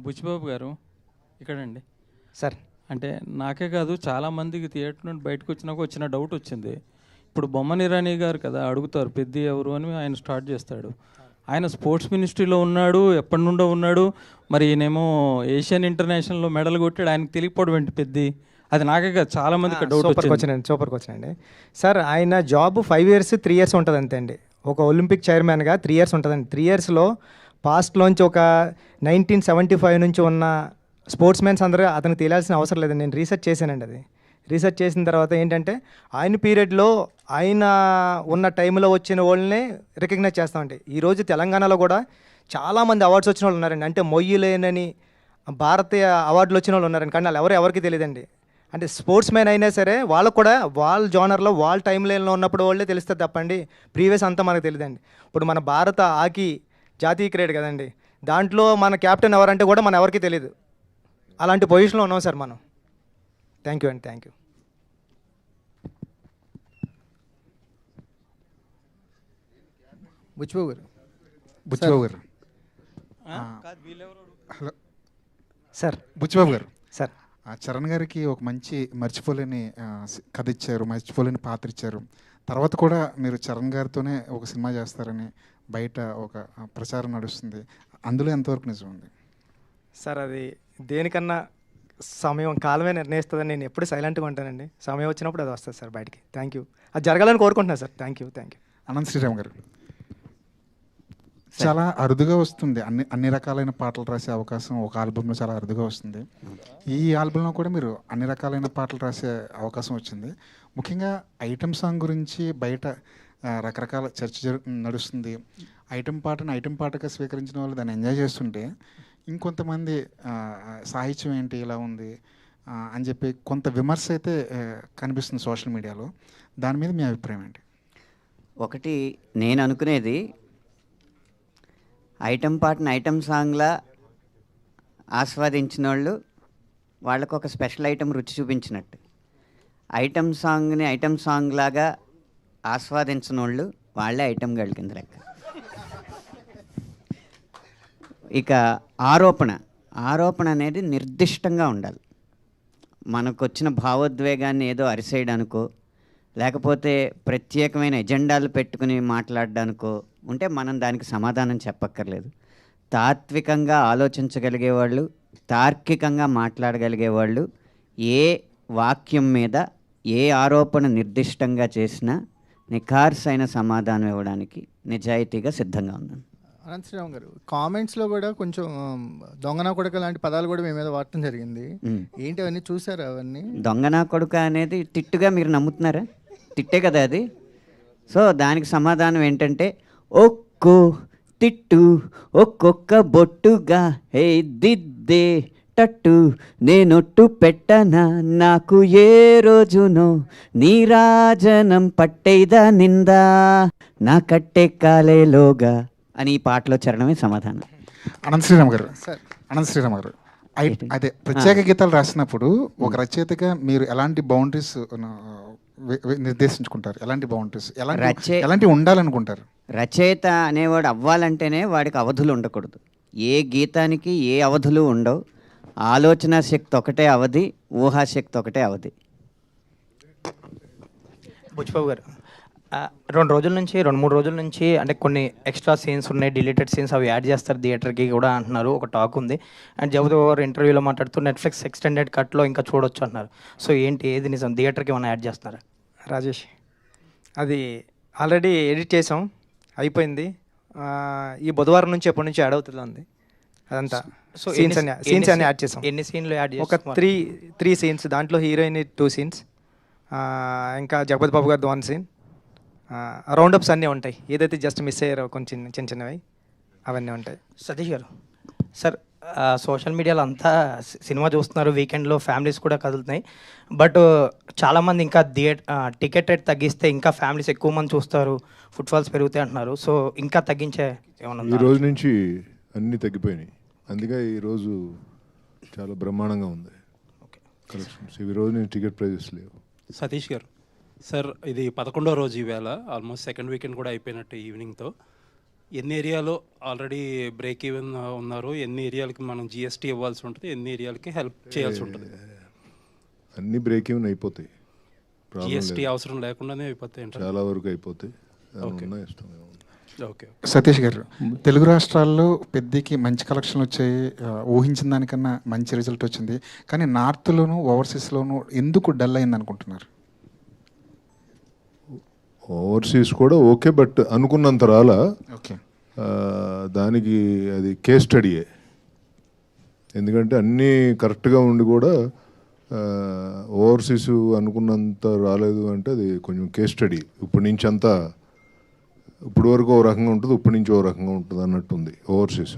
బుచ్చిబాబు గారు ఇక్కడండి. సార్ అంటే నాకే కాదు చాలామందికి థియేటర్ నుండి బయటకు వచ్చినాక వచ్చిన డౌట్ వచ్చింది. ఇప్పుడు బొమ్మన ఇరానీ గారు కదా అడుగుతారు పెద్ది ఎవరు అని, ఆయన స్టార్ట్ చేస్తాడు. ఆయన స్పోర్ట్స్ మినిస్ట్రీలో ఉన్నాడు, ఎప్పటి నుండో ఉన్నాడు. మరి ఈయనేమో ఏషియన్ ఇంటర్నేషనల్లో మెడల్ కొట్టాడు, ఆయనకు తెలియకపోవడం ఏంటి పెద్ది? అది నాకే కాదు చాలామందికి డౌట్ వచ్చింది. సూపర్ క్వశ్చన్ అండి. సార్ ఆయన జాబ్ 5 years 3 years ఉంటుంది అంతే అండి. ఒక ఒలింపిక్ చైర్మన్గా 3 years ఉంటుందండి. 3 yearsలో పాస్ట్లోంచి ఒక 1975 నుంచి ఉన్న స్పోర్ట్స్ మెన్స్ అందరూ అతనికి తెలియాల్సిన అవసరం లేదండి. నేను రీసెర్చ్ చేశానండి. అది రీసెర్చ్ చేసిన తర్వాత ఏంటంటే ఆయన పీరియడ్లో ఆయన ఉన్న టైంలో వచ్చిన వాళ్ళని రికగ్నైజ్ చేస్తామండి. ఈరోజు తెలంగాణలో కూడా చాలామంది అవార్డ్స్ వచ్చిన వాళ్ళు ఉన్నారండి. అంటే మొయ్యలేనని భారతీయ అవార్డులు వచ్చిన వాళ్ళు ఉన్నారండి. కానీ వాళ్ళు ఎవరికి తెలియదండి. అంటే స్పోర్ట్స్ మ్యాన్ అయినా సరే వాళ్ళకు కూడా వాళ్ళ జోనర్లో వాళ్ళ టైం లైన్లో ఉన్నప్పుడు వాళ్ళే తెలుస్తుంది తప్పండి, ప్రీవియస్ అంతా మనకు తెలియదండి. ఇప్పుడు మన భారత హాకీ జాతీయ క్రీడ కదండి, దాంట్లో మన కెప్టెన్ ఎవరంటే కూడా మన ఎవరికి తెలియదు. అలాంటి పొజిషన్లో ఉన్నాం సార్ మనం. థ్యాంక్ యూ అండి. Thank you. Buchibabu garu hello sir. Buchibabu garu sir, Charan గారికి ఒక మంచి మర్చిపోలేని కథ ఇచ్చారు, మర్చిపోలేని పాత్ర ఇచ్చారు. తర్వాత కూడా మీరు చరణ్ గారితోనే ఒక సినిమా చేస్తారని బయట ఒక ప్రచారం నడుస్తుంది. అందులో ఎంతవరకు నిజం ఉంది సార్? అది దేనికన్నా సమయం కాలమే నిర్ణయిస్తుందని నేను ఎప్పుడు సైలెంట్గా ఉంటానండి. సమయం వచ్చినప్పుడు అది వస్తుంది సార్ బయటికి. Thank you. అది జరగాలని కోరుకుంటున్నాను sir. Thank you. Anant Sriram garu, చాలా అరుదుగా వస్తుంది అన్ని రకాలైన పాటలు రాసే అవకాశం ఒక ఆల్బంలో చాలా అరుదుగా వస్తుంది. ఈ ఆల్బంలో కూడా మీరు అన్ని రకాలైన పాటలు రాసే అవకాశం వచ్చింది. ముఖ్యంగా ఐటమ్ సాంగ్ గురించి బయట రకరకాల చర్చ నడుస్తుంది. ఐటమ్ పాటగా స్వీకరించిన వాళ్ళు దాన్ని ఎంజాయ్ చేస్తుంటే, ఇంకొంతమంది సాహిత్యం ఏంటి ఇలా ఉంది అని చెప్పి కొంత విమర్శ అయితే కనిపిస్తుంది సోషల్ మీడియాలో. దాని మీద మీ అభిప్రాయం ఏంటి? ఒకటి నేను అనుకునేది, ఐటమ్ పాటను ఐటమ్ సాంగ్లా ఆస్వాదించిన వాళ్ళు వాళ్ళకు ఒక స్పెషల్ ఐటమ్ రుచి చూపించినట్టు, ఐటమ్ సాంగ్ని ఐటమ్ సాంగ్ లాగా ఆస్వాదించిన వాళ్ళు వాళ్ళే ఐటమ్ గర్ల్ కింద లెక్క. ఇక ఆరోపణ అనేది నిర్దిష్టంగా ఉండాలి. మనకు వచ్చిన భావోద్వేగాన్ని ఏదో అరిసేయడానికో లేకపోతే ప్రత్యేకమైన ఎజెండాలు పెట్టుకుని మాట్లాడడానికో ఉంటే మనం దానికి సమాధానం చెప్పక్కర్లేదు. తాత్వికంగా ఆలోచించగలిగే వాళ్ళు, తార్కికంగా మాట్లాడగలిగే వాళ్ళు ఏ వాక్యం మీద ఏ ఆరోపణ నిర్దిష్టంగా చేసినా నిఖార్సైన సమాధానం ఇవ్వడానికి నిజాయితీగా సిద్ధంగా ఉన్నాను. అనంత్ శ్రీరామ్ గారు, కామెంట్స్లో కూడా కొంచెం దొంగనా కొడుక లాంటి పదాలు కూడా మీ మీద వాడటం జరిగింది. ఏంటి అవన్నీ చూసారా? అవన్నీ దొంగనా కొడుక అనేది తిట్టుగా మీరు నమ్ముతున్నారా? తిట్టే కదా అది. సో దానికి సమాధానం ఏంటంటే, ఒక్కో తిట్టు ఒక్కొక్క బొట్టుగా హే దిద్దే టట్టు నేనొట్టు పెట్టనా నాకు ఏ రోజునో నీరాజనం పట్టేదా నిందా నా కట్టే కాలేలోగా అని ఈ పాటలో చరణమే సమాధానం. అనంత్ శ్రీరామ్ గారు, అదే ప్రత్యేక గీతాలు రాసినప్పుడు ఒక రచయితగా మీరు ఎలాంటి బౌండరీస్ నిర్దేశించుకుంటారు? ఎలాంటి బౌండరీస్ ఎలాంటి ఉండాలనుకుంటారు? రచయిత అనేవాడు అవ్వాలంటేనే వాడికి అవధులు ఉండకూడదు. ఏ గీతానికి ఏ అవధులు ఉండవు. ఆలోచన శక్తి ఒకటే అవధి, ఊహాశక్తి ఒకటే అవధి. బుచ్చిబాబు గారు, 2-3 రోజుల నుంచి అంటే కొన్ని ఎక్స్ట్రా సీన్స్ ఉన్నాయి, డిలీటెడ్ సీన్స్, అవి యాడ్ చేస్తారు థియేటర్కి కూడా అంటున్నారు, ఒక టాక్ ఉంది. అండ్ జగపతి గారు ఇంటర్వ్యూలో మాట్లాడుతూ నెట్ఫ్లిక్స్ ఎక్స్టెండెడ్ కట్లో ఇంకా చూడొచ్చు అంటున్నారు. సో ఏంటి, ఏది నిజం? థియేటర్కి ఏమైనా యాడ్ చేస్తున్నారా? రాజేష్, అది ఆల్రెడీ ఎడిట్ చేసాం, అయిపోయింది. ఈ బుధవారం నుంచి ఎప్పటి నుంచి యాడ్ అవుతుంది అదంతా. సో సీన్స్ అన్ని యాడ్ చేసాం. ఎన్ని సీన్లు యాడ్ చేసాం? ఒక 3 సీన్స్. దాంట్లో హీరోయిన్ 2 సీన్స్, ఇంకా జగపతి బాబు గారిది 1 సీన్. రౌండప్స్ అన్నీ ఉంటాయి, ఏదైతే జస్ట్ మిస్ అయ్యారో కొంచెం చిన్నవి అవన్నీ ఉంటాయి. సతీష్ గారు, సార్ సోషల్ మీడియాలో అంతా సినిమా చూస్తున్నారు, వీకెండ్లో ఫ్యామిలీస్ కూడా కదులుతున్నాయి. బట్ చాలామంది ఇంకా టికెట్ రేట్ తగ్గిస్తే ఇంకా ఫ్యామిలీస్ ఎక్కువ మంది చూస్తారు, ఫుట్ఫాల్స్ పెరుగుతాయి అంటున్నారు. సో ఇంకా తగ్గించే ఏమన్నా? ఈ రోజు నుంచి అన్నీ తగ్గిపోయినాయి, అందుకే ఈరోజు చాలా బ్రహ్మాండంగా ఉంది కలెక్షన్స్. ఈ రోజు నేను టికెట్ ప్రైజెస్ లేవు. సతీష్ గారు, సార్ ఇది 11వ రోజు ఈవేళ, ఆల్మోస్ట్ సెకండ్ వీకెండ్ కూడా అయిపోయినట్టు ఈవినింగ్తో. ఎన్ని ఏరియాలో ఆల్రెడీ బ్రేక్ ఈవెన్ ఉన్నారు, ఎన్ని ఏరియాలకి మనం జిఎస్టీ ఇవ్వాల్సి ఉంటుంది, ఎన్ని ఏరియాలకి హెల్ప్ చేయాల్సి ఉంటుంది? అన్ని బ్రేక్ ఈవెన్ అయిపోతాయి, జిఎస్టీ అవసరం లేకుండానే అయిపోతాయి అంటారు. చాలా వరకు అయిపోతాయి. ఇష్టం ఓకే. సతీష్ గారు, తెలుగు రాష్ట్రాల్లో పెద్దకి మంచి కలెక్షన్లు వచ్చాయి, ఊహించిన దానికన్నా మంచి రిజల్ట్ వచ్చింది. కానీ నార్త్లోను ఓవర్సీస్లోను ఎందుకు డల్ అయింది అనుకుంటున్నారు? ఓవర్సీస్ కూడా ఓకే, బట్ అనుకున్నంత రాలా. ఓకే. దానికి అది కేస్ స్టడీయే. ఎందుకంటే అన్నీ కరెక్ట్గా ఉండి కూడా ఓవర్సీస్ అనుకున్నంత రాలేదు అంటే అది కొంచెం కేస్ స్టడీ. ఇప్పటి నుంచి అంతా ఇప్పుడు వరకు ఓ రకంగా ఉంటుంది, ఇప్పటి నుంచి ఓ రకంగా ఉంటుంది అన్నట్టుంది ఓవర్సీస్.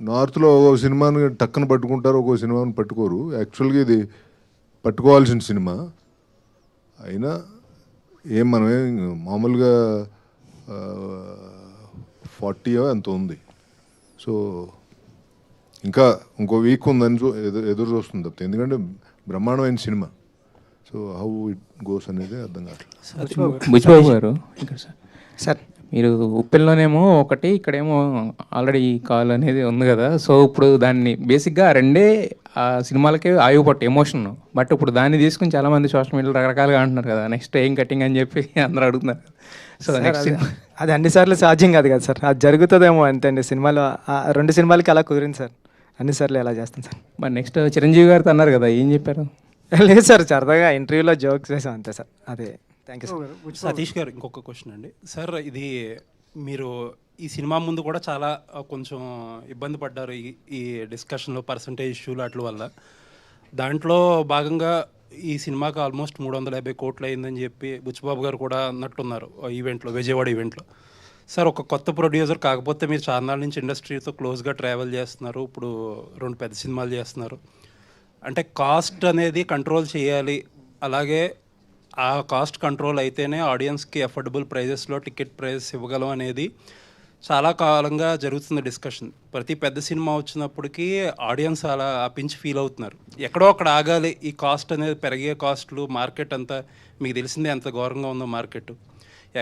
నార్త్లో ఒక సినిమాని టక్కన పట్టుకుంటారు, ఒక్కో సినిమాని పట్టుకోరు. యాక్చువల్గా ఇది పట్టుకోవాల్సిన సినిమా అయినా మనమే మామూలుగా 40 ఎంత ఉంది. సో ఇంకా ఇంకో వీక్ ఉందని ఎదురు చూస్తుంది తప్పితే, ఎందుకంటే బ్రహ్మాండమైన cinema. So how it goes అనేది అర్థం కావట్లేదు. బుచ్చిబాబు గారు ఇక్కడ సార్, మీరు ఉప్పెన్లోనేమో ఒకటి, ఇక్కడేమో ఆల్రెడీ కాల్ అనేది ఉంది కదా. సో ఇప్పుడు దాన్ని బేసిక్గా రెండే ఆ సినిమాలకే ఆయువుపట్టు ఎమోషన్. బట్ ఇప్పుడు దాన్ని తీసుకుని చాలామంది సోషల్ మీడియాలో రకరకాలుగా అంటున్నారు కదా, నెక్స్ట్ ఏం కటింగ్ అని చెప్పి అందరూ అడుగుతున్నారు. సో నెక్స్ట్ అది అన్నిసార్లు సాధ్యం కాదు కదా సార్, అది జరుగుతుందేమో అంతే అండి. సినిమాలో 2 సినిమాలకి అలా కుదిరింది సార్, అన్నిసార్లు ఎలా చేస్తాం సార్. మరి నెక్స్ట్ చిరంజీవి గారితో అన్నారు కదా, ఏం చెప్పారు? లేదు సార్, సరదాగా ఇంటర్వ్యూలో జోక్స్ చేసాం అంతే సార్. అదే, థ్యాంక్ యూ సార్. సతీష్ గారు, ఇంకొక క్వశ్చన్ అండి సార్. ఇది మీరు ఈ సినిమా ముందు కూడా చాలా కొంచెం ఇబ్బంది పడ్డారు ఈ డిస్కషన్లో, పర్సంటేజ్ ఇష్యూలు అట్ల వల్ల. దాంట్లో భాగంగా ఈ సినిమాకి ఆల్మోస్ట్ 350 కోట్లు అయిందని చెప్పి బుచ్చిబాబు గారు కూడా అన్నట్టున్నారు ఈవెంట్లో, విజయవాడ ఈవెంట్లో. సార్, ఒక కొత్త ప్రొడ్యూసర్, కాకపోతే మీరు చాలా నుంచి ఇండస్ట్రీతో క్లోజ్గా ట్రావెల్ చేస్తున్నారు, ఇప్పుడు 2 పెద్ద సినిమాలు చేస్తున్నారు. అంటే కాస్ట్ అనేది కంట్రోల్ చేయాలి, అలాగే ఆ కాస్ట్ కంట్రోల్ అయితేనే ఆడియన్స్కి అఫోర్డబుల్ ప్రైజెస్లో టికెట్ ప్రైజెస్ ఇవ్వగలం అనేది చాలా కాలంగా జరుగుతుంది డిస్కషన్. ప్రతి పెద్ద సినిమా వచ్చినప్పటికీ ఆడియన్స్ అలా పించి ఫీల్ అవుతున్నారు. ఎక్కడో అక్కడ ఆగాలి, ఈ కాస్ట్ అనేది పెరిగే కాస్ట్లు, మార్కెట్ అంతా మీకు తెలిసిందే ఎంత ఘోరంగా ఉందో మార్కెట్,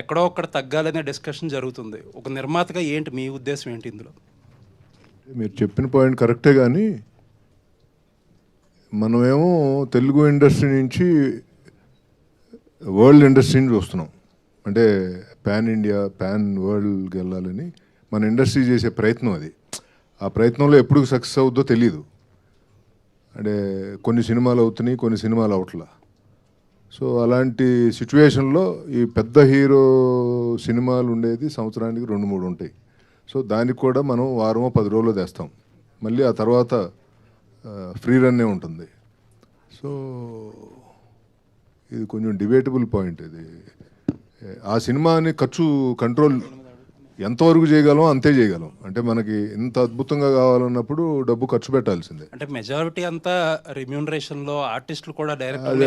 ఎక్కడో అక్కడ తగ్గాలనే డిస్కషన్ జరుగుతుంది. ఒక నిర్మాతగా ఏంటి మీ ఉద్దేశం ఏంటి ఇందులో? మీరు చెప్పిన పాయింట్ కరెక్టే, కానీ మనమేమో తెలుగు ఇండస్ట్రీ నుంచి వరల్డ్ ఇండస్ట్రీని చూస్తున్నాం. అంటే పాన్ ఇండియా, పాన్ వరల్డ్కి వెళ్ళాలని మన ఇండస్ట్రీ చేసే ప్రయత్నం అది. ఆ ప్రయత్నంలో ఎప్పుడు సక్సెస్ అవుద్దో తెలియదు. అంటే కొన్ని సినిమాలు అవుతున్నాయి, కొన్ని సినిమాలు అవట్లా. సో అలాంటి సిచ్యువేషన్లో ఈ పెద్ద హీరో సినిమాలు ఉండేది సంవత్సరానికి 2-3 ఉంటాయి. సో దానికి కూడా మనం వారమో 10 రోజులు తెస్తాం, మళ్ళీ ఆ తర్వాత ఫ్రీ రన్నే ఉంటుంది. సో ఇది కొంచెం డిబేటబుల్ పాయింట్. ఇది ఆ సినిమాని ఖర్చు కంట్రోల్ ఎంతవరకు చేయగలం అంతే చేయగలం. అంటే మనకి ఇంత అద్భుతంగా కావాలన్నప్పుడు డబ్బు ఖర్చు పెట్టాల్సిందే. అంటే మెజారిటీ అంతా రెమ్యూనరేషన్లో, ఆర్టిస్టులు కూడా డైరెక్టర్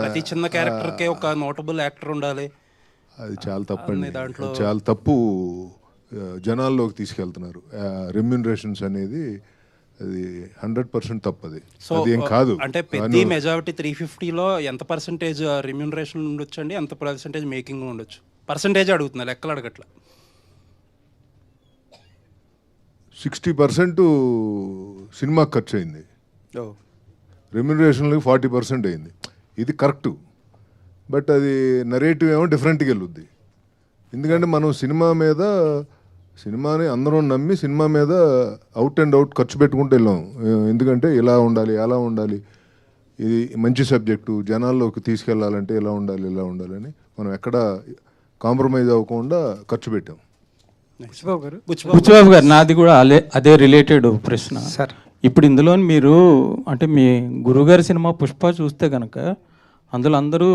ప్రతి చిన్న క్యారెక్టర్కే ఒక నోటబుల్ యాక్టర్ ఉండాలి. అది చాలా తప్పండి, చాలా తప్పు. జనాల్లోకి తీసుకెళ్తున్నారు రెమ్యూనరేషన్స్ అనేది. అది 100% తప్పది. సో ఏం కాదు. అంటే పెద్ద మెజారిటీ 350లో ఎంత పర్సెంటేజ్ రెమ్యూనరేషన్ ఉండొచ్చు అండి, ఎంత పర్సెంటేజ్ మేకింగ్ ఉండొచ్చు? పర్సెంటేజ్ అడుగుతున్నా, లెక్కలు అడగట్లా. 60% సినిమాకి ఖర్చు అయింది, రెమ్యూనరేషన్లకి 40% అయింది. ఇది కరెక్టు, బట్ అది నరేటివ్ ఏమో డిఫరెంట్గా వెళ్ళుద్ది. ఎందుకంటే మనం సినిమాని అందరం నమ్మి సినిమా మీద అవుట్ అండ్ అవుట్ ఖర్చు పెట్టుకుంటూ వెళ్ళాం. ఎందుకంటే ఇలా ఉండాలి, అలా ఉండాలి, ఇది మంచి సబ్జెక్టు, జనాల్లోకి తీసుకెళ్లాలంటే ఇలా ఉండాలి, ఇలా ఉండాలని మనం ఎక్కడ కాంప్రమైజ్ అవ్వకుండా ఖర్చు పెట్టాం. బుచ్చిబాబు గారు, నాది కూడా అదే రిలేటెడ్ ప్రశ్న సార్. ఇప్పుడు ఇందులో మీరు అంటే మీ గురుగారి సినిమా పుష్ప చూస్తే కనుక అందులో అందరూ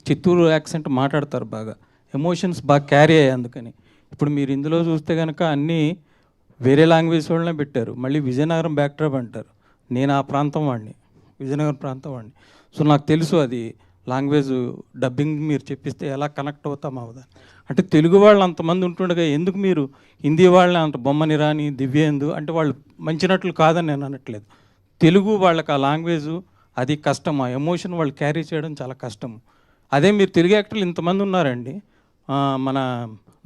చిత్తూరు యాక్సెంట్ మాట్లాడతారు, బాగా ఎమోషన్స్ బాగా క్యారీ అయ్యాయి. అందుకని ఇప్పుడు మీరు ఇందులో చూస్తే కనుక అన్నీ వేరే లాంగ్వేజ్ వాళ్ళనే పెట్టారు. మళ్ళీ విజయనగరం బ్యాక్డ్రాప్ అంటారు. నేను ఆ ప్రాంతం వాడిని, విజయనగరం ప్రాంతం వాడిని. సో నాకు తెలుసు అది లాంగ్వేజ్ డబ్బింగ్ మీరు చెప్పిస్తే ఎలా కనెక్ట్ అవుతాం అవుదా. అంటే తెలుగు వాళ్ళు అంతమంది ఉంటుండగా ఎందుకు మీరు హిందీ వాళ్ళని అంత బొమ్మని రాని దివ్యేందు అంటే వాళ్ళు మంచినట్లు కాదని నేను అనట్లేదు. తెలుగు వాళ్ళకి ఆ లాంగ్వేజు అది కష్టం, ఆ ఎమోషన్ వాళ్ళు క్యారీ చేయడం చాలా కష్టం. అదే మీరు తెలుగు యాక్టర్లు ఇంతమంది ఉన్నారండి, మన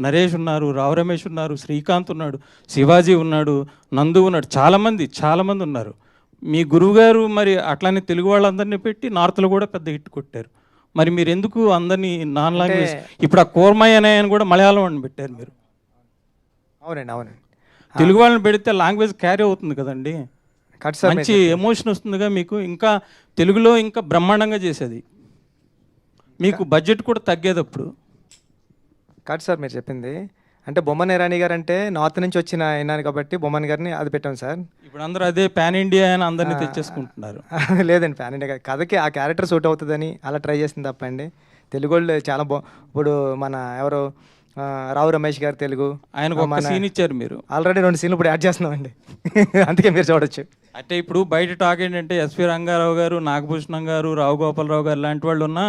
నరేష్ ఉన్నారు, రావు రమేష్ ఉన్నారు, శ్రీకాంత్ ఉన్నాడు, శివాజీ ఉన్నాడు, నందు ఉన్నాడు, చాలామంది ఉన్నారు. మీ గురువుగారు మరి అట్లానే తెలుగు వాళ్ళందరినీ పెట్టి నార్త్లో కూడా పెద్ద హిట్ కొట్టారు. మరి మీరు ఎందుకు అందరినీ నాన్ లాంగ్వేజ్, ఇప్పుడు ఆ కోర్మయ్య అనే ఆయన కూడా మలయాళం అని పెట్టారు మీరు. అవునండి. తెలుగు వాళ్ళని పెడితే లాంగ్వేజ్ క్యారీ అవుతుంది కదండి, మంచి ఎమోషన్ వస్తుందిగా మీకు. ఇంకా తెలుగులో ఇంకా బ్రహ్మాండంగా చేసేది, మీకు బడ్జెట్ కూడా తగ్గేది అప్పుడు. కాదు సార్ మీరు చెప్పింది. అంటే బొమ్మన్ ఇరానీ గారు అంటే నార్త్ నుంచి వచ్చిన అయినారు కాబట్టి బొమ్మన్ గారిని అది పెట్టాం సార్. ఇప్పుడు అందరూ అదే పాన్ ఇండియా అని అందరినీ తెచ్చేసుకుంటున్నారు. లేదండి, పాన్ ఇండియా కథకి ఆ క్యారెక్టర్ సూట్ అవుతుందని అలా ట్రై చేసింది తప్పండి. తెలుగు వాళ్ళు చాలా ఇప్పుడు మన ఎవరు రావు రమేష్ గారు తెలుగు, ఆయనకు ఒక సీన్ ఇచ్చారు మీరు. ఆల్రెడీ 2 సీన్లు ఇప్పుడు యాడ్ చేస్తున్నామండి. అందుకే మీరు చూడొచ్చు. అంటే ఇప్పుడు బయట టాక్ ఏంటంటే ఎస్వి రంగారావు గారు, నాగభూషణం గారు, రావు గోపాలరావు గారు లాంటి వాళ్ళు ఉన్నా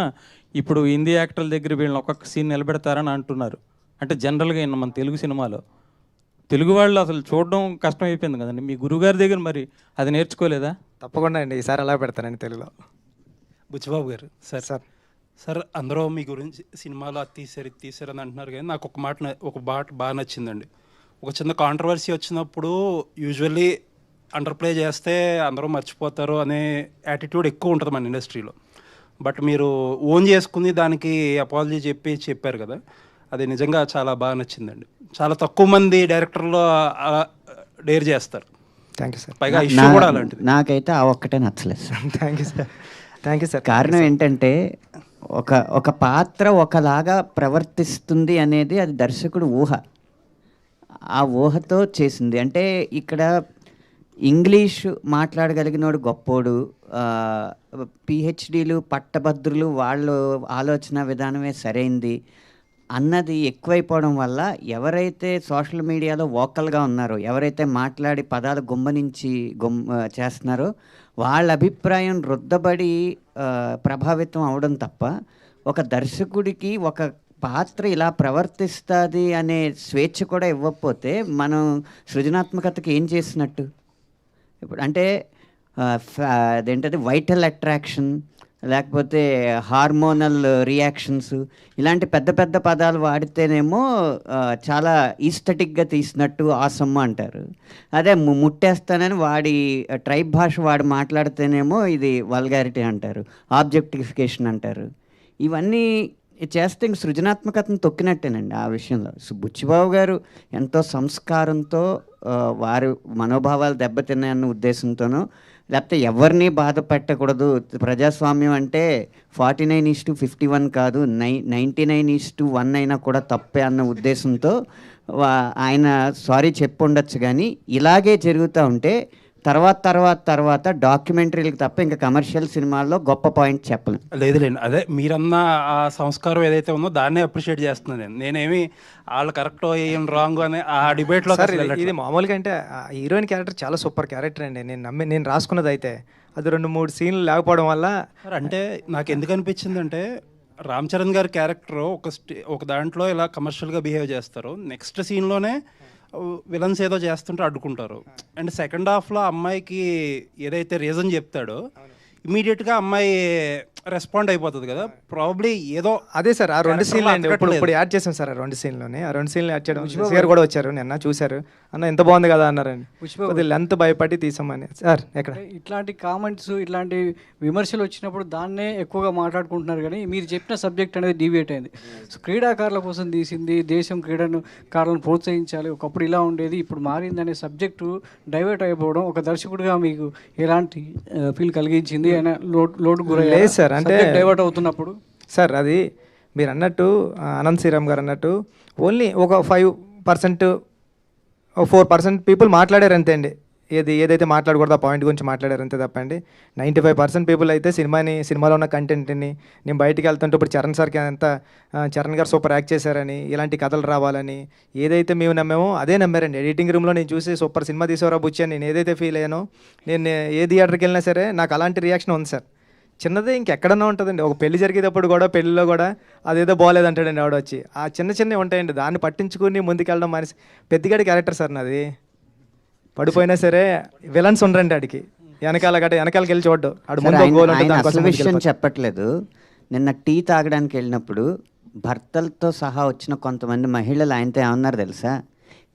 ఇప్పుడు హిందీ యాక్టర్ల దగ్గర వీళ్ళని ఒక్కొక్క సీన్ నిలబెడతారని అంటున్నారు. అంటే జనరల్గా మన తెలుగు సినిమాలో తెలుగు వాళ్ళు అసలు చూడడం కష్టం అయిపోయింది కదండి. మీ గురువుగారి దగ్గర మరి అది నేర్చుకోలేదా? తప్పకుండా అండి, ఈసారి అలా పెడతానండి తెలుగులో. బుచ్చిబాబు గారు సార్ అందరూ మీ గురించి సినిమాలో అది తీసారు అని అంటున్నారు, కానీ నాకు ఒక మాట బాగా నచ్చిందండి. ఒక చిన్న కాంట్రవర్సీ వచ్చినప్పుడు యూజువల్లీ అండర్ ప్లే చేస్తే అందరూ మర్చిపోతారు అనే యాటిట్యూడ్ ఎక్కువ ఉంటుంది మన ఇండస్ట్రీలో. బట్ మీరు ఓన్ చేసుకుని దానికి అపాలజీ చెప్పారు కదా, అది నిజంగా చాలా బాగా నచ్చిందండి. చాలా తక్కువ మంది డైరెక్టర్లు డేర్ చేస్తారు. Thank you sir. పైగా ఇష్యూ కూడా అలాంటిది. నాకైతే ఆ ఒక్కటే నచ్చలేదు సార్. Thank you sir. కారణం ఏంటంటే ఒక పాత్ర ఒకలాగా ప్రవర్తిస్తుంది అనేది అది దర్శకుడు ఊహ, ఆ ఊహతో చేసింది. అంటే ఇక్కడ ఇంగ్లీషు మాట్లాడగలిగినోడు గొప్పోడు, పిహెచ్డీలు పట్టభద్రులు వాళ్ళు ఆలోచన విధానమే సరైంది అన్నది ఎక్కువైపోవడం వల్ల ఎవరైతే సోషల్ మీడియాలో వోకల్గా ఉన్నారో, ఎవరైతే మాట్లాడి పదాలు గుమ్మనించి చేస్తున్నారో వాళ్ళ అభిప్రాయం రుద్దబడి ప్రభావితం అవడం తప్ప ఒక దర్శకుడికి ఒక పాత్ర ఇలా ప్రవర్తిస్తుంది అనే స్వేచ్ఛ కూడా ఇవ్వకపోతే మనం సృజనాత్మకతకి ఏం చేసినట్టు? ఇప్పుడు అంటే అదేంటది వైటల్ అట్రాక్షన్ లేకపోతే హార్మోనల్ రియాక్షన్స్ ఇలాంటి పెద్ద పెద్ద పదాలు వాడితేనేమో చాలా ఈస్థెటిక్గా తీసినట్టు ఆసమ్మ అంటారు. అదే ముట్టేస్తానని వాడి ట్రైబ్ భాష వాడు మాట్లాడితేనేమో ఇది వల్గారిటీ అంటారు, ఆబ్జెక్టిఫికేషన్ అంటారు. ఇవన్నీ చేస్తే ఇంక సృజనాత్మకతను తొక్కినట్టేనండి ఆ విషయంలో. బుచ్చిబాబు గారు ఎంతో సంస్కారంతో వారి మనోభావాలు దెబ్బతిన్నాయన్న ఉద్దేశంతోనో, లేకపోతే ఎవరిని బాధ పెట్టకూడదు, ప్రజాస్వామ్యం అంటే 49:51 కాదు 99:1 అయినా కూడా తప్పే అన్న ఉద్దేశంతో ఆయన సారీ చెప్పుండొచ్చు. కానీ ఇలాగే జరుగుతూ ఉంటే తర్వాత డాక్యుమెంటరీలకు తప్ప ఇంకా కమర్షియల్ సినిమాల్లో గొప్ప పాయింట్ చెప్పలేం. లేదులేండి, అదే మీరన్న ఆ సంస్కారం ఏదైతే ఉందో దాన్నే అప్రిషియేట్ చేస్తున్నాను నేనేమి వాళ్ళు కరెక్ట్ ఏం రాంగ్ అనే ఆ డిబేట్లో. ఇది మామూలుగా అంటే హీరోయిన్ క్యారెక్టర్ చాలా సూపర్ క్యారెక్టర్ అండి. నేను రాసుకున్నది అయితే అది 2-3 సీన్లు లేకపోవడం వల్ల. అంటే నాకు ఎందుకు అనిపించింది అంటే రామ్ చరణ్ గారి క్యారెక్టర్ ఒక దాంట్లో ఇలా కమర్షియల్గా బిహేవ్ చేస్తారు, నెక్స్ట్ సీన్లోనే విలన్స్ ఏదో చేస్తుంటే అడ్డుకుంటారు. అండ్ సెకండ్ హాఫ్లో అమ్మాయికి ఏదైతే రీజన్ చెప్తాడో ఇమీడియట్గా అమ్మాయి రెస్పాండ్ అయిపోతుంది కదా, ప్రాబ్లీ ఏదో. అదే సార్ ఆ 2 సీన్లు అండి ఇప్పుడు యాడ్ చేసాం సార్. ఆ 2 సీన్లోనే ఆ 2 సీన్లు యాడ్ చేయడం షేర్ కూడా వచ్చారు, నిన్న చూశారు అన్న ఎంత బాగుంది కదా అన్నారండి. కొద్ది లెంత్ భయపడి తీసామని సార్. ఎక్కడ ఇట్లాంటి కామెంట్స్ ఇట్లాంటి విమర్శలు వచ్చినప్పుడు దాన్నే ఎక్కువగా మాట్లాడుకుంటున్నారు, కానీ మీరు చెప్పిన సబ్జెక్ట్ అనేది డీవియేట్ అయింది. సో క్రీడాకారుల కోసం తీసింది, దేశం క్రీడాకారులను ప్రోత్సహించాలి, ఒకప్పుడు ఇలా ఉండేది ఇప్పుడు మారింది అనే సబ్జెక్టు డైవర్ట్ అయిపోవడం ఒక దర్శకుడిగా మీకు ఎలాంటి ఫీల్ కలిగించింది? అయినా లోటు గురయ్యారు సార్ అంటే డైవర్ట్ అవుతున్నప్పుడు? సార్ అది మీరు అన్నట్టు అనంత్ శ్రీరామ్ గారు అన్నట్టు ఓన్లీ ఒక 5% 4% పీపుల్ మాట్లాడారు అంతే అండి. ఏదైతే మాట్లాడకూడదు ఆ పాయింట్ గురించి మాట్లాడారు అంతే తప్పండి. 95% పీపుల్ అయితే సినిమాలో ఉన్న కంటెంట్ని నేను బయటికి వెళ్తుంటే ఇప్పుడు చరణ్ గారు సూపర్ యాక్ట్ చేశారని, ఇలాంటి కథలు రావాలని ఏదైతే మేము నమ్మామో అదే నమ్మారండి. ఎడిటింగ్ రూమ్లో నేను చూసి సూపర్ సినిమా తీసేవరా బుచ్చి అని నేను ఏదైతే ఫీల్ అయ్యానో, నేను ఏ థియేటర్కి వెళ్ళినా సరే నాకు అలాంటి రియాక్షన్ ఉంది సార్. చిన్నదే ఇంకెక్కడన్నా ఉంటుందండి. ఒక పెళ్లి జరిగేటప్పుడు కూడా పెళ్ళిలో కూడా అదేదో బాగాలేదంటాడండి ఆవిడ వచ్చి. ఆ చిన్నవి ఉంటాయండి, దాన్ని పట్టించుకుని ముందుకెళ్ళడం మనిషి పెద్దగాడి క్యారెక్టర్ సార్ నాది. పడిపోయినా సరే విలన్స్ ఉండరండి ఆడికి, వెనకాలకి వెళ్ళి చూడ్డు. విషయం చెప్పట్లేదు. నిన్న టీ తాగడానికి వెళ్ళినప్పుడు భర్తలతో సహా వచ్చిన కొంతమంది మహిళలు ఆయనతో ఏమన్నారు తెలుసా,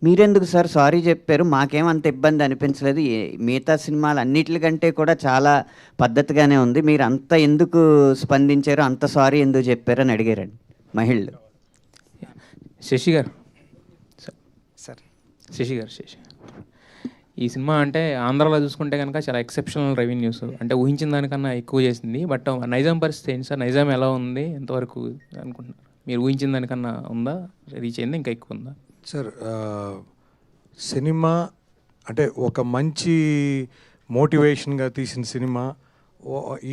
మీరెందుకు సార్ సారీ చెప్పారు, మాకేం అంత ఇబ్బంది అనిపించలేదు, మిగతా సినిమాలు అన్నిటికంటే కూడా చాలా పద్ధతిగానే ఉంది, మీరు అంత ఎందుకు స్పందించారు, అంత సారీ ఎందుకు చెప్పారు అని అడిగారండి మహిళలు. శశి గారు సార్ శశి గారు ఈ సినిమా అంటే ఆంధ్రాలో చూసుకుంటే కనుక చాలా ఎక్సెప్షనల్ రెవెన్యూస్, అంటే ఊహించిన దానికన్నా ఎక్కువ చేసింది. బట్ నైజాం పరిస్థితి ఏంటి సార్? నైజాం ఎలా ఉంది, ఎంతవరకు అనుకుంటున్నారు? మీరు ఊహించిన దానికన్నా ఉందా, రీచ్ అయింది, ఇంకా ఎక్కువ ఉందా? సార్ సినిమా అంటే ఒక మంచి మోటివేషన్గా తీసిన సినిమా,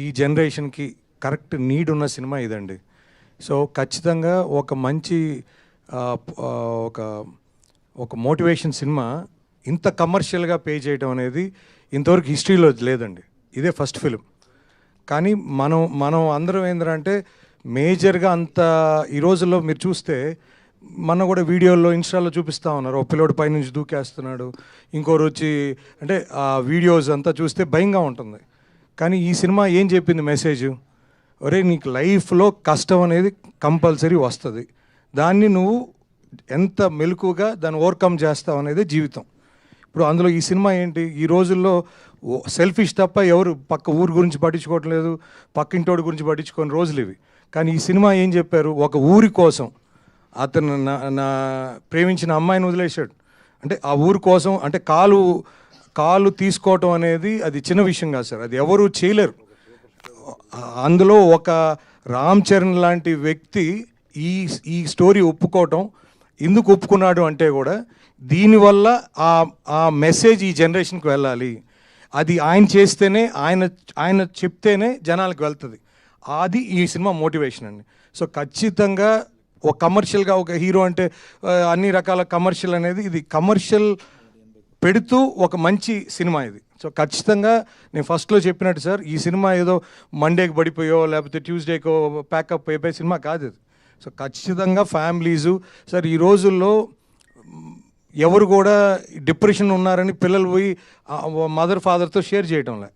ఈ జనరేషన్కి కరెక్ట్ నీడ్ ఉన్న సినిమా ఇదండి. సో ఖచ్చితంగా ఒక మంచి ఒక మోటివేషన్ సినిమా ఇంత కమర్షియల్గా పే చేయడం అనేది ఇంతవరకు హిస్టరీలో లేదండి. ఇదే ఫస్ట్ ఫిలిం. కానీ మనం అందరం ఏంటంటే మేజర్గా అంత ఈ రోజుల్లో మీరు చూస్తే మన కూడా వీడియోల్లో ఇన్స్టాలో చూపిస్తూ ఉన్నారు, ఒక పిల్లోడు పైనుంచి దూకేస్తున్నాడు, ఇంకోరు వచ్చి, అంటే ఆ వీడియోస్ అంతా చూస్తే భయంగా ఉంటుంది. కానీ ఈ సినిమా ఏం చెప్పింది మెసేజ్, ఒరే నీకు లైఫ్లో కష్టం అనేది కంపల్సరీ వస్తుంది, దాన్ని నువ్వు ఎంత మెలకుగా దాన్ని ఓవర్కమ్ చేస్తావు అనేది జీవితం. ఇప్పుడు అందులో ఈ సినిమా ఏంటి, ఈ రోజుల్లో సెల్ఫిష్ తప్ప ఎవరు పక్క ఊరు గురించి పట్టించుకోవట్లేదు, పక్కింటోడి గురించి పట్టించుకోని రోజులు ఇవి. కానీ ఈ సినిమా ఏం చెప్పారు, ఒక ఊరి కోసం అతను నా ప్రేమించిన అమ్మాయిని వదిలేశాడు, అంటే ఆ ఊరి కోసం, అంటే కాలు తీసుకోవటం అనేది అది చిన్న విషయం కాదు సార్, అది ఎవరు చేయలేరు. అందులో ఒక రామ్ చరణ్ లాంటి వ్యక్తి ఈ స్టోరీ ఒప్పుకోవటం, ఎందుకు ఒప్పుకున్నాడు అంటే కూడా దీనివల్ల ఆ మెసేజ్ ఈ జనరేషన్కి వెళ్ళాలి, అది ఆయన చేస్తేనే, ఆయన చెప్తేనే జనాలకు వెళ్తుంది, అది ఈ సినిమా మోటివేషన్ అండి. సో ఖచ్చితంగా ఒక కమర్షియల్గా ఒక హీరో అంటే అన్ని రకాల కమర్షియల్ అనేది, ఇది కమర్షియల్ పెడుతూ ఒక మంచి సినిమా ఇది. సో ఖచ్చితంగా నేను ఫస్ట్లో చెప్పినట్టు సార్, ఈ సినిమా ఏదో మండేకి పడిపోయో లేకపోతే ట్యూస్డేకో ప్యాకప్ అయిపోయే సినిమా కాదు ఇది. సో ఖచ్చితంగా ఫ్యామిలీసు సార్, ఈ రోజుల్లో ఎవరు కూడా డిప్రెషన్ ఉన్నారని పిల్లలు పోయి మదర్ ఫాదర్తో షేర్ చేయటంలే.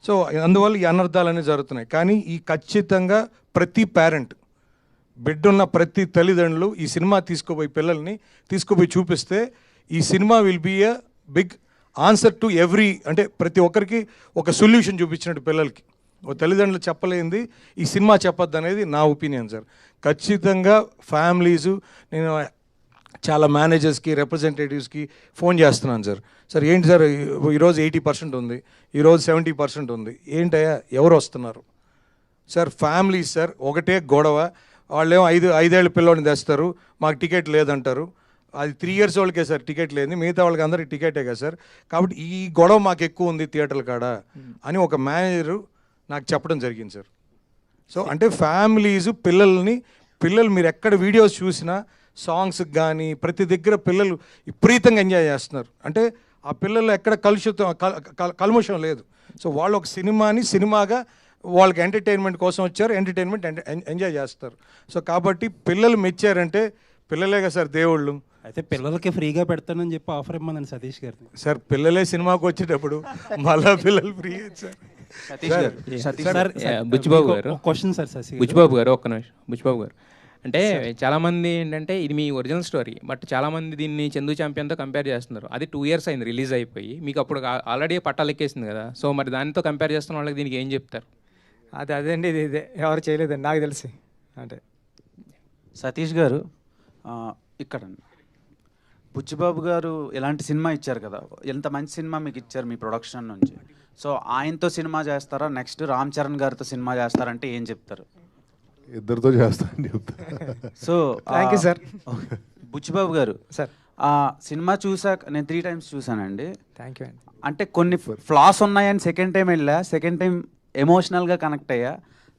సో అందువల్ల ఈ అనర్థాలు అనేవి జరుగుతున్నాయి. కానీ ఈ ఖచ్చితంగా ప్రతి పేరెంట్, బిడ్డున్న ప్రతి తల్లిదండ్రులు ఈ సినిమా తీసుకుపోయి పిల్లల్ని తీసుకుపోయి చూపిస్తే ఈ cinema will be a big answer to every, అంటే ప్రతి ఒక్కరికి ఒక సొల్యూషన్ చూపించినట్టు పిల్లలకి. ఓ తల్లిదండ్రులు చెప్పలేంది ఈ సినిమా చెప్పొద్దు అనేది నా ఒపీనియన్ సార్. ఖచ్చితంగా ఫ్యామిలీసు, నేను చాలా మేనేజర్స్కి రిప్రజెంటేటివ్స్కి ఫోన్ చేస్తున్నాను సార్, సార్ ఏంటి సార్ ఈరోజు 80% ఉంది, ఈరోజు 70% ఉంది, ఏంటయ్యా ఎవరు వస్తున్నారు సార్? ఫ్యామిలీస్ సార్, ఒకటే గొడవ, వాళ్ళేమో 5 ఏళ్ళ పిల్లోని తెస్తారు, మాకు టికెట్ లేదంటారు, అది 3 years వాళ్ళకే సార్ టికెట్ లేదు, మిగతా వాళ్ళకి అందరికి టికెటే కదా సార్, కాబట్టి ఈ గొడవ మాకు ఎక్కువ ఉంది థియేటర్ల కాడ అని ఒక మేనేజరు నాకు చెప్పడం జరిగింది సార్. సో అంటే ఫ్యామిలీస్ పిల్లలు మీరు ఎక్కడ వీడియోస్ చూసినా సాంగ్స్కి కానీ ప్రతి దగ్గర పిల్లలు విపరీతంగా ఎంజాయ్ చేస్తున్నారు, అంటే ఆ పిల్లలు ఎక్కడ కల్ముషం లేదు. సో వాళ్ళు ఒక సినిమాగా వాళ్ళకి ఎంటర్టైన్మెంట్ కోసం వచ్చారు, ఎంటర్టైన్మెంట్ ఎంజాయ్ చేస్తారు. సో కాబట్టి పిల్లలు మెచ్చారంటే పిల్లలేగా సార్ దేవుళ్ళు. అయితే పిల్లలకి ఫ్రీగా పెడతానని చెప్పి ఆఫర్ ఇమ్మన్నాను సతీష్ గారిని. సార్ పిల్లలే సినిమాకి వచ్చేటప్పుడు మళ్ళా పిల్లలు ఫ్రీ సార్. బుచ్చిబాబు గారు క్వశ్చన్ సార్, బుచ్చిబాబు గారు ఒక్క నిమిషం. బుచ్చిబాబు గారు, అంటే చాలామంది ఏంటంటే ఇది మీ ఒరిజినల్ స్టోరీ, బట్ చాలామంది దీన్ని చందు ఛాంపియన్తో కంపేర్ చేస్తున్నారు. అది 2 years అయింది రిలీజ్ అయిపోయి, మీకు అప్పుడు ఆల్రెడీ పట్టాలు ఎక్కేసింది కదా, సో మరి దానితో కంపేర్ చేస్తున్న వాళ్ళకి దీనికి ఏం చెప్తారు? అదేండి, ఇదే ఎవరు చేయలేదండి నాకు తెలిసి. అంటే సతీష్ గారు ఇక్కడ బుచ్చిబాబు గారు ఇలాంటి సినిమా ఇచ్చారు కదా, ఎంత మంచి సినిమా మీకు ఇచ్చారు మీ ప్రొడక్షన్ నుంచి. సో ఆయనతో సినిమా చేస్తారా, నెక్స్ట్ రామ్ చరణ్ గారితో సినిమా చేస్తారంటే ఏం చెప్తారు? ఇద్దరితో చేస్తానని చెప్తా. So thank you sir. Buchibabu garu sir, cinema చూసాక నేను 3 times చూసానండి. థ్యాంక్ యూ అండి. అంటే కొన్ని ఫ్లాస్ ఉన్నాయని సెకండ్ టైం వెళ్ళా, సెకండ్ టైం ఎమోషనల్గా కనెక్ట్ అయ్యా,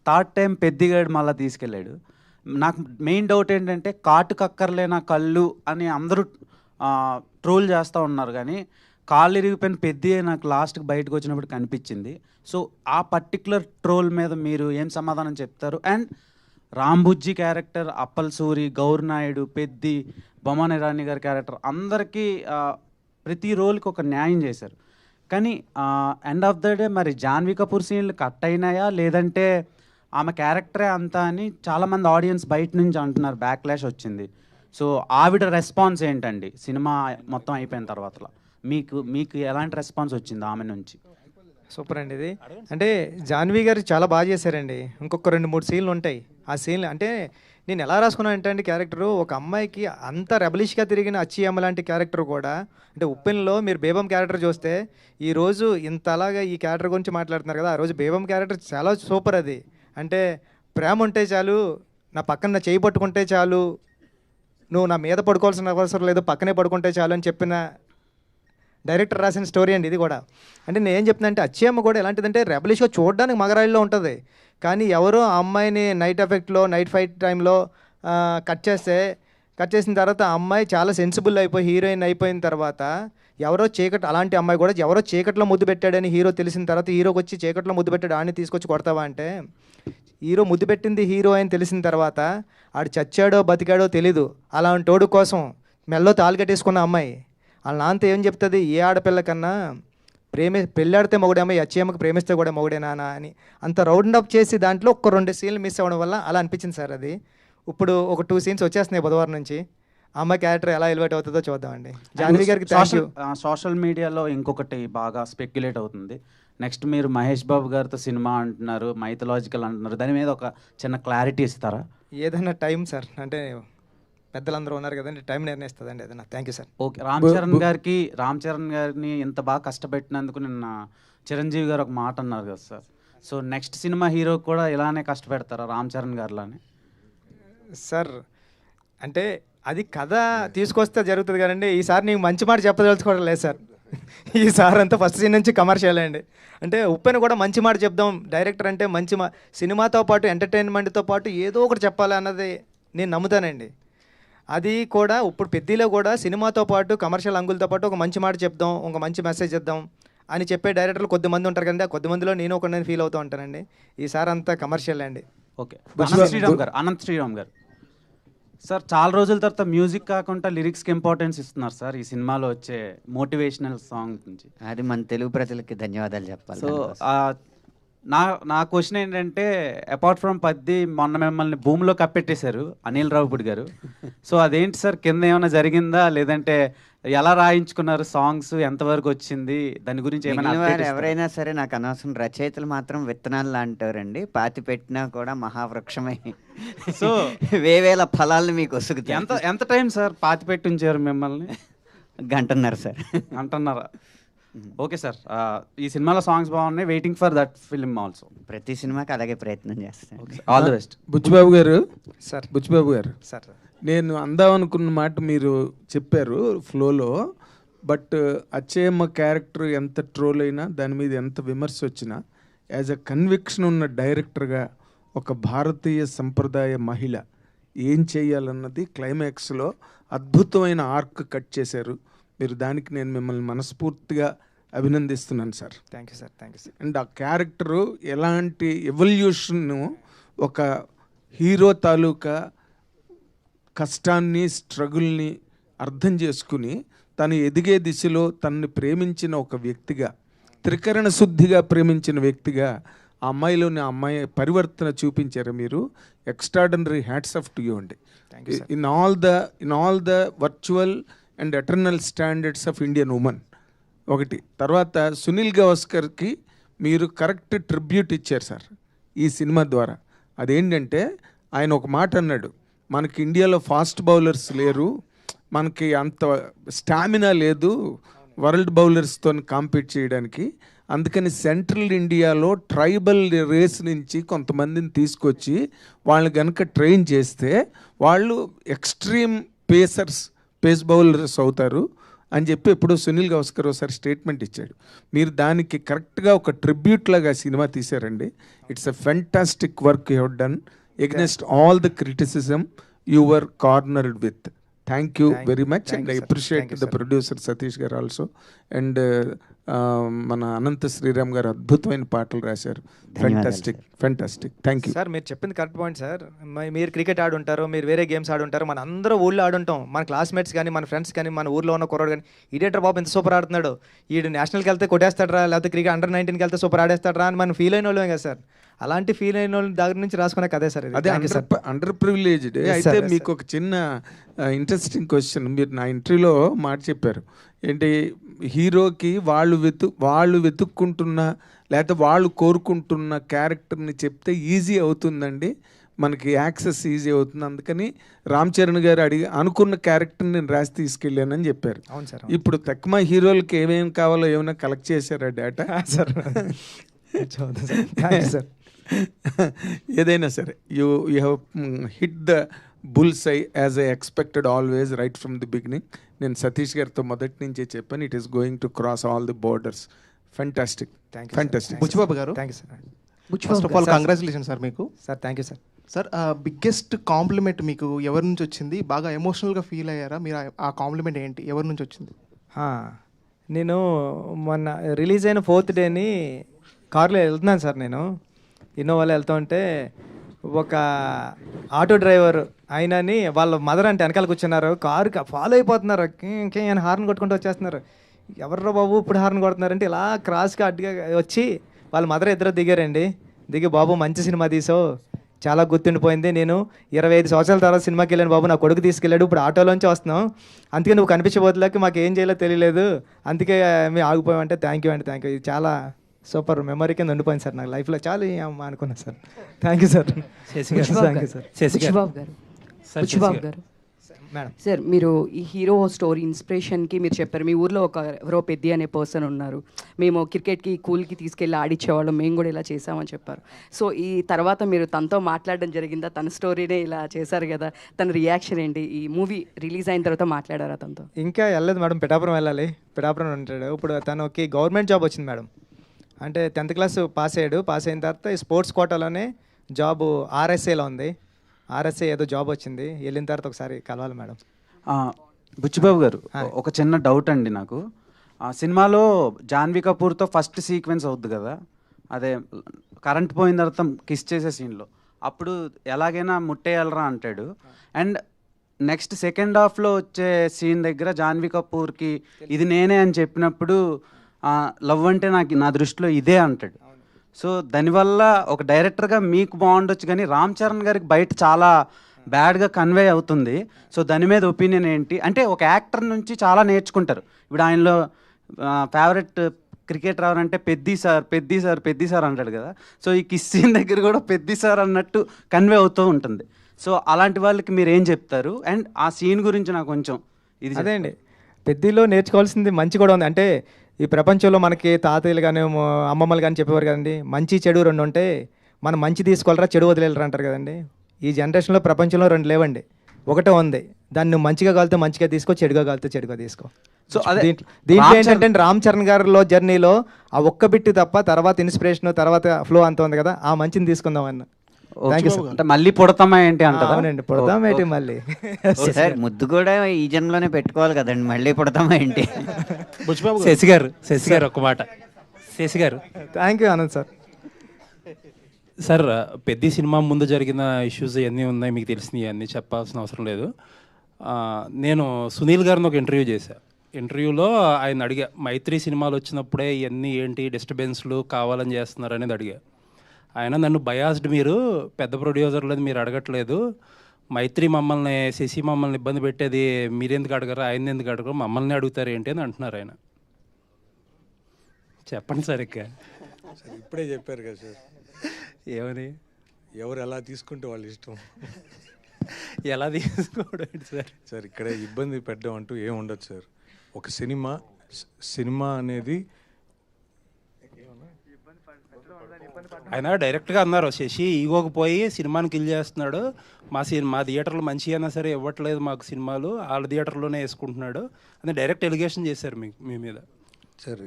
థర్డ్ టైం పెద్దిగాడు మళ్ళీ తీసుకెళ్ళాడు. నాకు మెయిన్ డౌట్ ఏంటంటే కాటు కక్కర్లేనా కళ్ళు అని అందరూ ట్రోల్ చేస్తూ ఉన్నారు, కానీ కాళ్ళు ఇరిగిపోయిన పెద్ది నాకు లాస్ట్కి బయటకు వచ్చినప్పుడు కనిపించింది. సో ఆ పర్టికులర్ ట్రోల్ మీద మీరు ఏం సమాధానం చెప్తారు? అండ్ రాంబుజ్జి క్యారెక్టర్, అప్పల్ సూరి, గౌర్ నాయుడు, పెద్ది, బొమ్మన్ ఇరానీ గారి క్యారెక్టర్ అందరికీ ప్రతి రోల్కి ఒక న్యాయం చేశారు. కానీ ఎండ్ ఆఫ్ ద డే మరి జాన్వీ కపూర్ సీన్లు కట్ అయినాయా, లేదంటే ఆమె క్యారెక్టరే అంతా అని చాలామంది ఆడియన్స్ బయట నుంచి అంటున్నారు, బ్యాక్లాష్ వచ్చింది. సో ఆవిడ రెస్పాన్స్ ఏంటండి సినిమా మొత్తం అయిపోయిన తర్వాత? మీకు మీకు ఎలాంటి రెస్పాన్స్ వచ్చింది ఆమె నుంచి? సూపర్ అండి ఇది. అంటే జాన్వీ గారు చాలా బాగా చేశారండి. ఇంకొక 2-3 సీన్లు ఉంటాయి. ఆ సీన్లు అంటే నేను ఎలా రాసుకున్నాను అంటే అండి, క్యారెక్టరు ఒక అమ్మాయికి అంత రెబలిష్గా తిరిగిన అచ్చి అమ్మ లాంటి క్యారెక్టర్ కూడా, అంటే ఉప్పెన్లో మీరు బేబం క్యారెక్టర్ చూస్తే ఈరోజు ఇంత అలాగా ఈ క్యారెక్టర్ గురించి మాట్లాడుతున్నారు కదా, ఆ రోజు బేబం క్యారెక్టర్ చాలా సూపర్. అది అంటే ప్రేమ ఉంటే చాలు, నా పక్కన నా చేయి పట్టుకుంటే చాలు, నువ్వు నా మీద పడుకోవాల్సిన అవసరం లేదు, పక్కనే పడుకుంటే చాలు అని చెప్పిన డైరెక్టర్ రాసిన స్టోరీ అండి ఇది కూడా. అంటే నేను ఏం చెప్తున్నా అంటే అచ్చి అమ్మ కూడా ఎలాంటిదంటే రెబలిష్గా చూడడానికి మగరాయిల్లో ఉంటుంది, కానీ ఎవరో ఆ అమ్మాయిని నైట్ ఎఫెక్ట్లో నైట్ ఫైట్ టైంలో కట్ చేసిన తర్వాత ఆ అమ్మాయి చాలా సెన్సిబుల్ అయిపోయి హీరోయిన్ అయిపోయిన తర్వాత ఎవరో అలాంటి అమ్మాయి కూడా ఎవరో చీకట్లో ముద్దు పెట్టాడని హీరో తెలిసిన తర్వాత హీరోకి వచ్చి చీకట్లో ముద్దు పెట్టాడు ఆడిని తీసుకొచ్చి కొడతావా అంటే, హీరో ముద్దు పెట్టింది హీరో అని తెలిసిన తర్వాత ఆడు చచ్చాడో బతికాడో తెలీదు, అలాంటి తోడు కోసం మెల్లో తాళి కట్టేసుకున్న అమ్మాయి వాళ్ళ నాన్నతో ఏం చెప్తుంది, ఏ ఆడపిల్ల కన్నా పెళ్ళాడితే మొగుడే అమ్మాయి, అమ్మకి ప్రేమిస్తే కూడా మొగుడే నాన్న అని అంత రౌండ్ అప్ చేసి దాంట్లో ఒక 2 సీన్లు మిస్ అవ్వడం వల్ల అలా అనిపించింది సార్. అది ఇప్పుడు ఒక 2 సీన్స్ వచ్చేస్తున్నాయి బుధవారం నుంచి. అమ్మాయి క్యారెక్టర్ ఎలా ఎలివేట్ అవుతుందో చూద్దామండి. జాన్వీ గారికి సోషల్ మీడియాలో ఇంకొకటి బాగా స్పెక్యులేట్ అవుతుంది, నెక్స్ట్ మీరు మహేష్ బాబు గారితో సినిమా అంటున్నారు, మైథలాజికల్ అంటున్నారు, దాని మీద ఒక చిన్న క్లారిటీ ఇస్తారా? ఏదైనా టైం సార్, అంటే పెద్దలందరూ ఉన్నారు కదండి, టైం నిర్ణయిస్తుందండి ఏదైనా. Thank you sir. Okay, Ram Charan గారిని ఇంత బాగా కష్టపెట్టినందుకు నిన్న చిరంజీవి గారు ఒక మాట అన్నారు కదా sir, so next cinema hero కూడా ఇలానే కష్టపెడతారా రామ్ చరణ్ గారిలానే? సార్ అంటే అది కథ తీసుకొస్తే జరుగుతుంది కదండి. ఈసారి నీకు మంచి మాట చెప్పదలుచుకోవడం లేదు సార్. ఈసారి అంతా ఫస్ట్ సీన్ నుంచి కమర్షియల్ అండి. అంటే ఉప్పెన కూడా మంచి మాట చెప్దాం, డైరెక్టర్ అంటే మంచి సినిమాతో పాటు ఎంటర్టైన్మెంట్తో పాటు ఏదో ఒకటి చెప్పాలి అన్నది నేను నమ్ముతానండి. అది కూడా ఇప్పుడు పెద్దలో కూడా సినిమాతో పాటు కమర్షియల్ అంగులతో పాటు ఒక మంచి మాట చెప్దాం, ఒక మంచి మెసేజ్ ఇద్దాం అని చెప్పే డైరెక్టర్లు కొద్దిమంది ఉంటారు కదండి, ఆ కొద్దిమందిలో నేను ఒక ఫీల్ అవుతూ ఉంటానండి. ఈసారి అంతా కమర్షియల్ అండి. ఓకే, అనంత్ శ్రీరామ్ గారు సార్, చాలా రోజుల తర్వాత మ్యూజిక్ కాకుండా లిరిక్స్కి ఇంపార్టెన్స్ ఇస్తున్నారు సార్ ఈ సినిమాలో వచ్చే మోటివేషనల్ సాంగ్ నుంచి. అది మన తెలుగు ప్రజలకి ధన్యవాదాలు చెప్పాలి. సో నా క్వశ్చన్ ఏంటంటే, అపార్ట్ ఫ్రమ్ పద్ది మొన్న మిమ్మల్ని భూమిలో కప్పెట్టేశారు అనిల్ రావుపూడి గారు, సో అదేంటి సార్, కింద ఏమైనా జరిగిందా, లేదంటే ఎలా రాయించుకున్నారు సాంగ్స్, ఎంతవరకు వచ్చింది, దాని గురించి ఏమైనా? ఎవరైనా సరే నాకు అనవసరం, రచయితలు మాత్రం విత్తనాలు లాంటారండి, పాతి పెట్టినా కూడా మహావృక్షమై సో వేవేల ఫలాలను మీకు వసుకుతాయి. ఎంత టైం సార్ పాతి పెట్టి ఉంచారు మిమ్మల్ని? గంటన్నర సార్. గంటన్నర. ఓకే సార్, ఈ సినిమాలో సాంగ్స్ బాగున్నాయి, waiting for that film also. ప్రతి సినిమాకి అలాగే ప్రయత్నం చేస్తాను. All the best. Buchibabu garu sir, Buchibabu garu sir, నేను అందామనుకున్న మాట మీరు చెప్పారు ఫ్లోలో, బట్ అచ్చయ్యమ్మ క్యారెక్టర్ ఎంత ట్రోల్ అయినా దాని మీద ఎంత విమర్శ వచ్చినా యాజ్ అ కన్విక్షన్ ఉన్న డైరెక్టర్గా ఒక భారతీయ సంప్రదాయ మహిళ ఏం చేయాలన్నది క్లైమాక్స్లో అద్భుతమైన ఆర్క్ కట్ చేశారు మీరు. దానికి నేను మిమ్మల్ని మనస్ఫూర్తిగా అభినందిస్తున్నాను sir. Thank you sir. Thank you sir. And ఆ క్యారెక్టరు ఎలాంటి ఎవల్యూషన్ను ఒక హీరో తాలూకా కష్టాన్ని స్ట్రగుల్ని అర్థం చేసుకుని తను ఎదిగే దిశలో తనని ప్రేమించిన ఒక వ్యక్తిగా, త్రికరణ శుద్ధిగా ప్రేమించిన వ్యక్తిగా ఆ అమ్మాయిలోని ఆ అమ్మాయి పరివర్తన చూపించారు మీరు. Extraordinary hats off to you అండి. In all the virtual and eternal standards of Indian women. ఒకటి తర్వాత సునీల్ గవాస్కర్కి మీరు కరెక్ట్ ట్రిబ్యూట్ ఇచ్చారు సార్ ఈ సినిమా ద్వారా. అదేంటంటే ఆయన ఒక మాట అన్నాడు, మనకి ఇండియాలో ఫాస్ట్ బౌలర్స్ లేరు, మనకి అంత స్టామినా లేదు వరల్డ్ బౌలర్స్తో కాంపీట్ చేయడానికి, అందుకని సెంట్రల్ ఇండియాలో ట్రైబల్ రేస్ నుంచి కొంతమందిని తీసుకొచ్చి వాళ్ళని కనుక ట్రైన్ చేస్తే వాళ్ళు ఎక్స్ట్రీమ్ పేస్ బౌలర్స్ అవుతారు అని చెప్పి ఎప్పుడో సునీల్ గవాస్కర్ ఒకసారి స్టేట్మెంట్ ఇచ్చాడు. మీరు దానికి కరెక్ట్గా ఒక ట్రిబ్యూట్ లాగా సినిమా తీశారండి. It's a fantastic work you have done against all the criticism you were cornered with. Thank you very much and I appreciate the producer Satish garu also. And మన అనంత శ్రీరామ్ గారు అద్భుతమైన పాటలు రాశారు. ఫెంటాస్టిక్. Thank you sir. మీరు చెప్పింది correct point sir. మీరు cricket ఆడుంటారు, మీరు వేరే గేమ్స్ ఆడుంటారు, మన అందరూ ఊళ్ళో ఆడుంటాం, మన క్లాస్మేట్స్ కానీ మన ఫ్రెండ్స్ కానీ మన ఊర్లో ఉన్న కుర్రాడు కానీ ఇదేంటర్ బాబు ఎంత సూపర్ ఆడుతున్నాడు, ఈడు నేషనల్కి వెళ్తే కొట్టేస్తాడరా, లేకపోతే క్రికెట్ అండర్ 19కి వెళ్తే సూపర్ ఆడేస్తాడరా అని మనం ఫీల్ అయిన వాళ్ళమే కదా సార్. అలాంటి ఫీల్ అయిన వాళ్ళ దగ్గర నుంచి రాసుకునే కదే సార్ ఇది. అదే Thank you, sir. Under privileged. Yes, అయితే sir, yes, మీకు ఒక చిన్న ఇంట్రెస్టింగ్ క్వశ్చన్. మీరు నా ఇంటర్వ్యూలో మాట చెప్పారు ఏంటి, హీరోకి వాళ్ళు వెతుక్కుంటున్న లేకపోతే వాళ్ళు కోరుకుంటున్న క్యారెక్టర్ని చెప్తే ఈజీ అవుతుందండి, మనకి యాక్సెస్ ఈజీ అవుతుంది, అందుకని రామ్ చరణ్ గారు అనుకున్న క్యారెక్టర్ని నేను రాసి తీసుకెళ్ళానని చెప్పారు. అవును సార్. ఇప్పుడు తక్కువ హీరోలకి ఏమేమి కావాలో ఏమైనా కలెక్ట్ చేశారా డేటా? సార్ ఏదైనా సరే you have hit the bull's eye as I expected always right from the beginning. నేను సతీష్ గారితో మొదటి నుంచే చెప్పాను, it is going to cross all the borders. Fantastic, fantastic. Buchibabu garu, thank you sir. First of all congratulation sir మీకు. Sir thank you sir. Sir biggest compliment మీకు ఎవరి నుంచి వచ్చింది? బాగా ఎమోషనల్గా ఫీల్ అయ్యారా మీరు? ఆ కాంప్లిమెంట్ ఏంటి, ఎవరి నుంచి వచ్చింది? నేను మొన్న రిలీజ్ అయిన 4th డేని కార్లో వెళ్తున్నాను సార్. నేను ఇన్నోవాలో వెళ్తూ ఉంటే ఒక ఆటో డ్రైవర్ ఆయనని వాళ్ళ మదర్ అంటే వెనకాల కూర్చున్నారు, కారుకి ఫాలో అయిపోతున్నారు, అని హార్న్ కొట్టుకుంటూ వచ్చేస్తున్నారు. ఎవర్రా బాబు ఇప్పుడు హార్న్ కొడుతున్నారంటే ఇలా క్రాస్గా అడ్డుగా వచ్చి వాళ్ళ మదర్ ఇద్దరు దిగారండి. దిగి బాబు మంచి సినిమా తీసావు, చాలా గుర్తుండిపోయింది, నేను 25 సంవత్సరాల తర్వాత సినిమాకి వెళ్ళాను బాబు, నా కొడుకు తీసుకెళ్ళాడు, ఇప్పుడు ఆటోలోంచి వస్తున్నాం, అందుకే నువ్వు కనిపించబోతులకి మాకు ఏం చేయాలో తెలియలేదు, అందుకే మేము ఆగిపోయామంటే థ్యాంక్ యూ అండి, థ్యాంక్ యూ. ఇది చాలా సూపర్ మెమరీ కింద ఉండిపోయింది సార్ నాకు లైఫ్లో. చాలా అనుకున్నాను sir. Thank you sir. Thank you sir. Buchibabu garu madam sir, మీరు ఈ హీరో స్టోరీ ఇన్స్పిరేషన్కి మీరు చెప్పారు మీ ఊర్లో ఎవరో పెద్ది అనే పర్సన్ ఉన్నారు, మేము క్రికెట్కి కూల్కి తీసుకెళ్ళి ఆడిచ్చేవాళ్ళం, మేము కూడా ఇలా చేసామని చెప్పారు. సో ఈ తర్వాత మీరు తనతో మాట్లాడడం జరిగిందా? తన స్టోరీనే ఇలా చేశారు కదా, తన రియాక్షన్ ఏంటి? ఈ మూవీ రిలీజ్ అయిన తర్వాత మాట్లాడారా తనతో? ఇంకా వెళ్ళలేదు మేడం, పిఠాపురం వెళ్ళాలి, పిఠాపురం ఉంటాడు. ఇప్పుడు తనకి గవర్నమెంట్ జాబ్ వచ్చింది మేడం. అంటే 10th క్లాస్ పాస్ అయ్యాడు, పాస్ అయిన తర్వాత ఈ స్పోర్ట్స్ కోటాలోనే జాబు ఆర్ఎస్ఏలో ఉంది, ఆర్ఎస్ఏ ఏదో జాబ్ వచ్చింది, వెళ్ళిన తర్వాత ఒకసారి కలవాలి మేడం. బుచ్చిబాబు గారు, ఒక చిన్న డౌట్ అండి నాకు. ఆ సినిమాలో జాన్వీ కపూర్తో ఫస్ట్ సీక్వెన్స్ అవుద్ది కదా, అదే కరెంట్ పోయిన తర్వాత కిస్ చేసే సీన్లో, అప్పుడు ఎలాగైనా ముట్టేయాలరా అంటాడు. అండ్ నెక్స్ట్ సెకండ్ హాఫ్లో వచ్చే సీన్ దగ్గర జాన్వీ కపూర్కి ఇది నేనే అని చెప్పినప్పుడు లవ్ అంటే నా దృష్టిలో ఇదే అంటాడు. సో దానివల్ల ఒక డైరెక్టర్గా మీకు బాగుండొచ్చు, కానీ రామ్ చరణ్ గారికి బయట చాలా బ్యాడ్గా కన్వే అవుతుంది. సో దాని మీద ఒపీనియన్ ఏంటి? అంటే ఒక యాక్టర్ నుంచి చాలా నేర్చుకుంటారు. ఇప్పుడు ఆయనలో ఫేవరెట్ క్రికెటర్ ఎవరంటే పెద్ది సార్ అంటాడు కదా. సో ఈ కిస్ సీన్ దగ్గర కూడా పెద్ది సార్ అన్నట్టు కన్వే అవుతూ ఉంటుంది. సో అలాంటి వాళ్ళకి మీరు ఏం చెప్తారు? అండ్ ఆ సీన్ గురించి నాకు కొంచెం ఇది అదే అండి, పెద్దిలో నేర్చుకోవాల్సింది మంచి కూడా ఉంది. అంటే ఈ ప్రపంచంలో మనకి తాతయ్యలు కానీ అమ్మమ్మలు కానీ చెప్పేవారు కదండి, మంచి చెడు 2 ఉంటే మనం మంచి తీసుకోవాలరా చెడు వదిలేలరా అంటారు కదండి. ఈ జనరేషన్లో ప్రపంచంలో 2 లేవండి, ఒకటే ఉంది. దాన్ని నువ్వు మంచిగా కాలితే మంచిగా తీసుకో, చెడుగా కాలితే చెడుగా తీసుకో. సో దీంట్లో ఏంటంటే రామ్ చరణ్ గారిలో జర్నీలో ఆ ఒక్క బిట్టు తప్ప తర్వాత ఇన్స్పిరేషన్ తర్వాత ఫ్లో అంత ఉంది కదా, ఆ మంచిని తీసుకుందాం అన్న. అంటే మళ్ళీ పుడతామా ఏంటి అంటారా? అవునండి, పుడతామా ఏంటి మళ్ళీ. సార్ ముద్దు కూడా ఈ జన్మలోనే పెట్టుకోవాలి కదండి, మళ్ళీ పుడతామా ఏంటి? శశి గారు ఒక మాట. శశి గారు thank you Anand sir. Sir, పెద్ద సినిమా ముందు జరిగిన ఇష్యూస్ ఇవన్నీ ఉన్నాయి, మీకు తెలిసినవి అన్నీ చెప్పాల్సిన అవసరం లేదు. నేను సునీల్ గారిని ఒక ఇంటర్వ్యూ చేశాను. ఇంటర్వ్యూలో ఆయన అడిగా, మైత్రి సినిమాలు వచ్చినప్పుడే ఇవన్నీ ఏంటి డిస్టర్బెన్స్లు కావాలని చేస్తున్నారు అనేది అడిగా. ఆయన నన్ను బయాస్డ్, మీరు పెద్ద ప్రొడ్యూసర్లేదు మీరు అడగట్లేదు, మైత్రి మమ్మల్ని శశి మమ్మల్ని ఇబ్బంది పెట్టేది మీరెందుకు అడగరు, ఆయన ఎందుకు అడగరు, మమ్మల్ని అడుగుతారు ఏంటి అని అంటున్నారు ఆయన. చెప్పండి సార్. ఇప్పుడే చెప్పారు కదా సార్, ఏమని? ఎవరు ఎలా తీసుకుంటే వాళ్ళు ఇష్టం. ఎలా తీసుకోవడం సార్? సార్ ఇక్కడ ఇబ్బంది పెట్టడం అంటూ ఏం ఉండదు సార్. ఒక సినిమా అనేది ఆయన డైరెక్ట్గా అన్నారు, శశి ఈగోకి పోయి సినిమాని కిల్ చేస్తున్నాడు, మా థియేటర్లు మంచి అయినా సరే ఇవ్వట్లేదు మాకు సినిమాలు, వాళ్ళ థియేటర్లోనే వేసుకుంటున్నాడు అని డైరెక్ట్ ఎలిగేషన్ చేశారు మీ మీద. సార్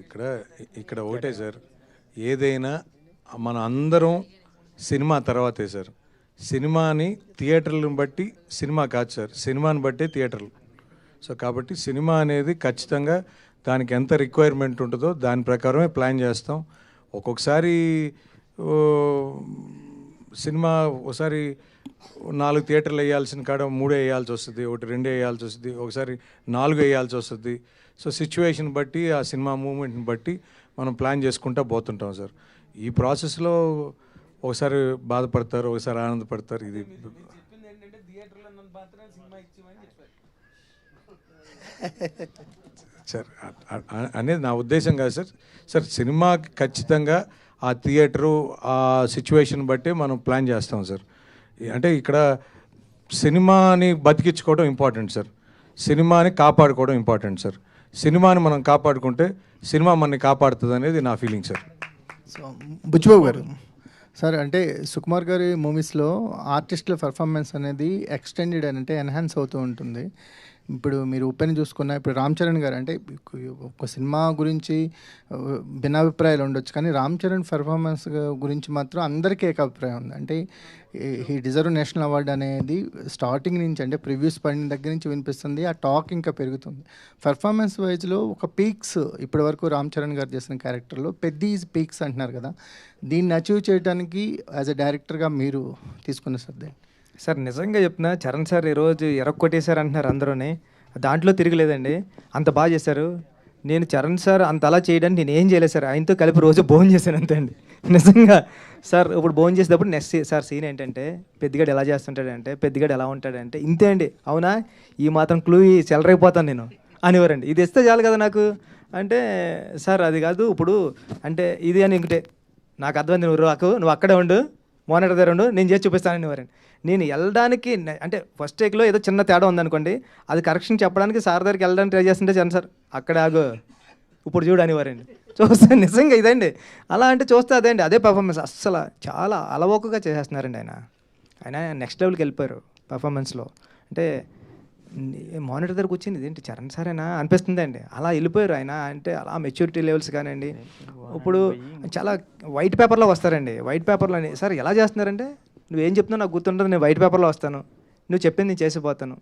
ఇక్కడ ఒకటే సార్, ఏదైనా మన అందరం సినిమా తర్వాతే సార్. సినిమాని థియేటర్లను బట్టి సినిమా కాదు సార్, సినిమాని బట్టే థియేటర్లు. సో కాబట్టి సినిమా అనేది ఖచ్చితంగా దానికి ఎంత రిక్వైర్మెంట్ ఉంటుందో దాని ప్రకారమే ప్లాన్ చేస్తాం. ఒక్కొక్కసారి సినిమా ఒకసారి 4 థియేటర్లు వేయాల్సిన కాడ 3 వేయాల్సి వస్తుంది, 1 2 వేయాల్సి వస్తుంది, ఒకసారి 4 వేయాల్సి వస్తుంది. సో సిచ్యువేషన్ బట్టి ఆ సినిమా మూమెంట్ని బట్టి మనం ప్లాన్ చేసుకుంటూ పోతుంటాం సార్. ఈ ప్రాసెస్లో ఒకసారి బాధపడతారు, ఒకసారి ఆనందపడతారు. ఇది సార్ అనేది నా ఉద్దేశం కాదు సార్. సార్ సినిమాకి ఖచ్చితంగా ఆ థియేటరు ఆ సిచ్యువేషన్ బట్టి మనం ప్లాన్ చేస్తాం సార్. అంటే ఇక్కడ సినిమాని బతికించుకోవడం ఇంపార్టెంట్ సార్, సినిమాని కాపాడుకోవడం ఇంపార్టెంట్ సార్. సినిమాని మనం కాపాడుకుంటే సినిమా మనని కాపాడుతుంది అనేది నా feeling sir. So Buchibabu garu sir, అంటే సుకుమార్ గారి మూవీస్లో ఆర్టిస్టుల పర్ఫార్మెన్స్ అనేది ఎక్స్టెండెడ్ అంటే ఎన్హాన్స్ అవుతూ ఉంటుంది. ఇప్పుడు మీరు ఉప్పెని చూసుకున్న ఇప్పుడు రామ్ చరణ్ గారు అంటే ఒక సినిమా గురించి భిన్నాభిప్రాయాలు ఉండొచ్చు, కానీ రామ్ చరణ్ పర్ఫార్మెన్స్ గురించి మాత్రం అందరికీ ఏకాభిప్రాయం ఉంది. అంటే హీ డిజర్వ్ నేషనల్ అవార్డు అనేది స్టార్టింగ్ నుంచి అంటే ప్రివ్యూస్ పడిన దగ్గర నుంచి వినిపిస్తుంది. ఆ టాక్ ఇంకా పెరుగుతుంది. పర్ఫార్మెన్స్ వైజ్లో ఒక పీక్స్ ఇప్పటి వరకు రామ్ చరణ్ గారు చేసిన క్యారెక్టర్లో పెద్ద పీక్స్ అంటున్నారు కదా, దీన్ని అచీవ్ చేయడానికి యాజ్ ఎ డైరెక్టర్గా మీరు తీసుకున్న శ్రద్ధ? సార్ నిజంగా చెప్తున్నా, చరణ్ సార్ ఈరోజు ఎరక్కొట్టేశారు అంటున్నారు అందరూని, దాంట్లో తిరగలేదండి. అంత బాగా చేశారు. నేను చరణ్ సార్ అంత అలా చేయడానికి నేను ఏం చేయలేదు సార్, ఆయనతో కలిపి రోజు భోజనం చేశాను అంతే అండి నిజంగా. సార్ ఇప్పుడు భోజనం చేసేటప్పుడు నెక్స్ట్ సార్ సీన్ ఏంటంటే పెద్దగాడు ఎలా చేస్తుంటాడంటే, పెద్దగాడు ఎలా ఉంటాడంటే ఇంతే అండి. అవునా, ఈ మాత్రం క్లూ చెలరైపోతాను నేను అనేవారండి. ఇది ఇస్తే చాలు కదా నాకు అంటే, సార్ అది కాదు ఇప్పుడు అంటే ఇది అని ఇంకటే నాకు అర్థమైంది, నువ్వు అక్కడే ఉండు, మోనిటర్ దగ్గర ఉండు, నేను చేసి చూపిస్తాను అనేవారండి. నేను వెళ్ళడానికి అంటే ఫస్ట్ టేక్లో ఏదో చిన్న తేడా ఉందనుకోండి, అది కరెక్షన్ చెప్పడానికి సార్ దగ్గరికి వెళ్ళడానికి ట్రై చేస్తుంటే చరణ్ సార్ అక్కడ ఆగు ఇప్పుడు చూడు అనేవారండి. చూస్తే నిజంగా ఇదండి అలా అంటే చూస్తే అదే అండి, అదే పర్ఫార్మెన్స్. అస్సలు చాలా అలవోకగా చేసేస్తున్నారండి ఆయన నెక్స్ట్ లెవెల్కి వెళ్ళిపోయారు పర్ఫార్మెన్స్లో. అంటే మానిటర్ దగ్గరకు వచ్చింది ఇదేంటి చరణ్ సారేనా అనిపిస్తుంది అండి, అలా వెళ్ళిపోయారు ఆయన. అంటే అలా మెచ్యూరిటీ లెవెల్స్ కానివ్వండి. ఇప్పుడు చాలా వైట్ పేపర్లో వస్తారండి, వైట్ పేపర్లో సార్ ఎలా చేస్తున్నారంటే నువ్వేం చెప్తున్నావు నాకు గుర్తుంటుంది, నేను వైట్ పేపర్లో వస్తాను, నువ్వు చెప్పింది నేను చేసిపోతాను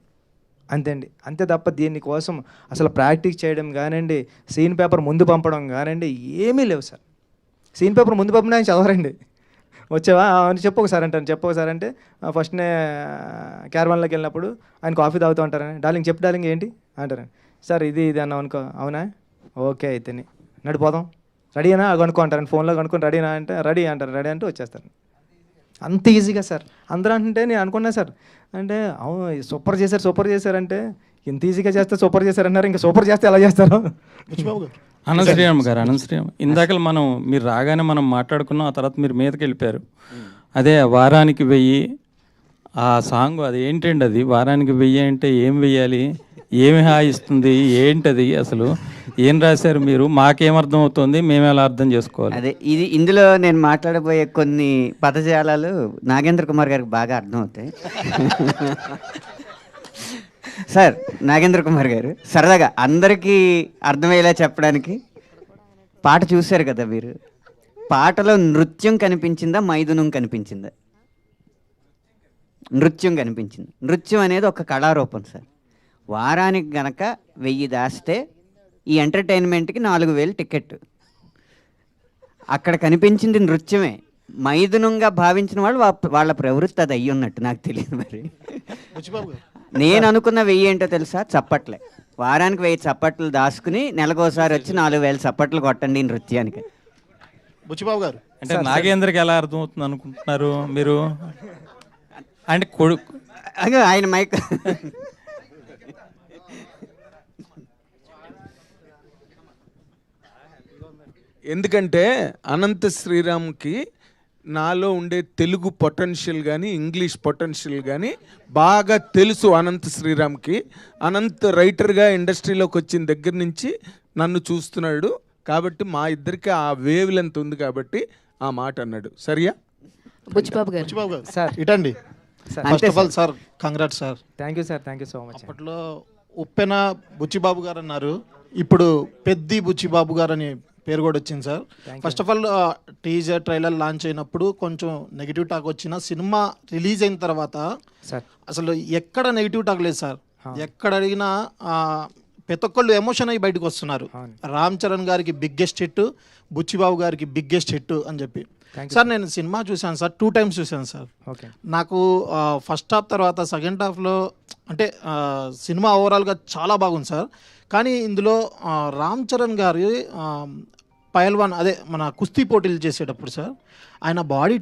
అంతే అండి. అంతే తప్ప దీనికోసం అసలు ప్రాక్టీస్ చేయడం కానివ్వండి, సీన్ పేపర్ ముందు పంపడం కానివ్వండి ఏమీ లేవు సార్. సీన్ పేపర్ ముందు పంపిన ఆయన చదవరండి. వచ్చావా అని చెప్పు ఒకసారి అంటాను, చెప్పు ఒకసారి అంటే ఫస్ట్నే క్యారవాన్లోకి వెళ్ళినప్పుడు ఆయన కాఫీ తాగుతూ ఉంటారని, డార్లింగ్ చెప్పు డార్లింగ్ ఏంటి అంటారండి. సార్ ఇది అన్నావు అనుకో, అవునా ఓకే అయితే నడిపోదాం, రెడీనా కనుక్కో అంటారండి, ఫోన్లో కనుక్కొని రెడీనా అంటే రెడీ అంటారు, రెడీ అంటే వచ్చేస్తారు. అంత ఈజీగా సార్. అందరూ అంటే నేను అనుకున్నా సార్ అంటే అవును సూపర్ చేశారంటే ఇంత ఈజీగా చేస్తే సూపర్ చేశారన్నారు, ఇంకా సూపర్ చేస్తే ఎలా చేస్తారు? అనంతశ్రీరామ్ గారు, ఇందాక మీరు రాగానే మనం మాట్లాడుకున్నాం, ఆ తర్వాత మీరు మీదకి వెళ్ళిపోయారు. అదే వారానికి 1000 ఆ సాంగ్, అది ఏంటండి అది వారానికి 1000 అంటే ఏం వెయ్యాలి, ఏమి హాయిస్తుంది, ఏంటది అసలు ఏం రాశారు మీరు, మాకేమర్థం అవుతుంది, మేము ఎలా అర్థం చేసుకోవాలి? అదే ఇందులో నేను మాట్లాడబోయే కొన్ని పదజాలాలు నాగేంద్ర కుమార్ గారికి బాగా అర్థం అవుతాయి. సార్ నాగేంద్ర కుమార్ గారు సరదాగా అందరికీ అర్థమయ్యేలా చెప్పడానికి, పాట చూశారు కదా మీరు, పాటలో నృత్యం కనిపించిందా మైథునం కనిపించిందా? నృత్యం కనిపించింది. నృత్యం అనేది ఒక కళారూపం సార్. వారానికి గనక 1000 దాస్తే ఈ ఎంటర్టైన్మెంట్కి 4000 టికెట్. అక్కడ కనిపించింది నృత్యమే. మైథునంగా భావించిన వాళ్ళు వాళ్ళ ప్రవృత్తి అది అయ్యి ఉన్నట్టు నాకు తెలియదు. మరి నేను అనుకున్న 1000 ఏంటో తెలుసా? చప్పట్లే. వారానికి 1000 చప్పట్లు దాచుకుని నెలకోసారి వచ్చి 4000 చప్పట్లు కొట్టండి నృత్యానికి. బుచ్చిబాబు గారు అంటే నాగేంద్రకి ఎలా అర్థమవుతుంది అనుకుంటున్నారు మీరు? అంటే కొడుకు ఆయన మైక్ ఎందుకంటే అనంత శ్రీరామ్కి నాలో ఉండే తెలుగు పొటెన్షియల్ కానీ ఇంగ్లీష్ పొటెన్షియల్ కానీ బాగా తెలుసు అనంత శ్రీరామ్కి. అనంత్ రైటర్గా ఇండస్ట్రీలోకి వచ్చిన దగ్గర నుంచి నన్ను చూస్తున్నాడు కాబట్టి మా ఇద్దరికి ఆ వేవ్ లెంత్ ఉంది కాబట్టి ఆ మాట అన్నాడు. సరియా? బుచ్చిబాబు గారు సార్ ఇటండి. First of all sir congrats sir. Thank you sir, thank you so much. అప్పట్లో ఉప్పెన బుచ్చిబాబు గారు అన్నారు, ఇప్పుడు పెద్ది బుచ్చిబాబు గారు అని పేరు కూడా వచ్చింది sir. First of all teaser trailer launch అయినప్పుడు కొంచెం నెగిటివ్ టాక్ వచ్చిన, సినిమా రిలీజ్ అయిన తర్వాత అసలు ఎక్కడ నెగిటివ్ టాక్ లేదు సార్. ఎక్కడ అడిగినా ప్రతి ఒక్కళ్ళు ఎమోషన్ అయ్యి బయటకు వస్తున్నారు. రామ్ చరణ్ గారికి బిగ్గెస్ట్ హిట్, బుచ్చిబాబు గారికి బిగ్గెస్ట్ హిట్ అని చెప్పి. సార్ నేను సినిమా చూశాను సార్, 2 times చూశాను సార్. నాకు ఫస్ట్ హాఫ్ తర్వాత సెకండ్ హాఫ్లో అంటే సినిమా ఓవరాల్గా చాలా బాగుంది సార్. కానీ ఇందులో రామ్ చరణ్ గారి పైల్వాన్ అదే మన కుస్తీ పోటీలు చేసేటప్పుడు సార్ ఆయన బాడీ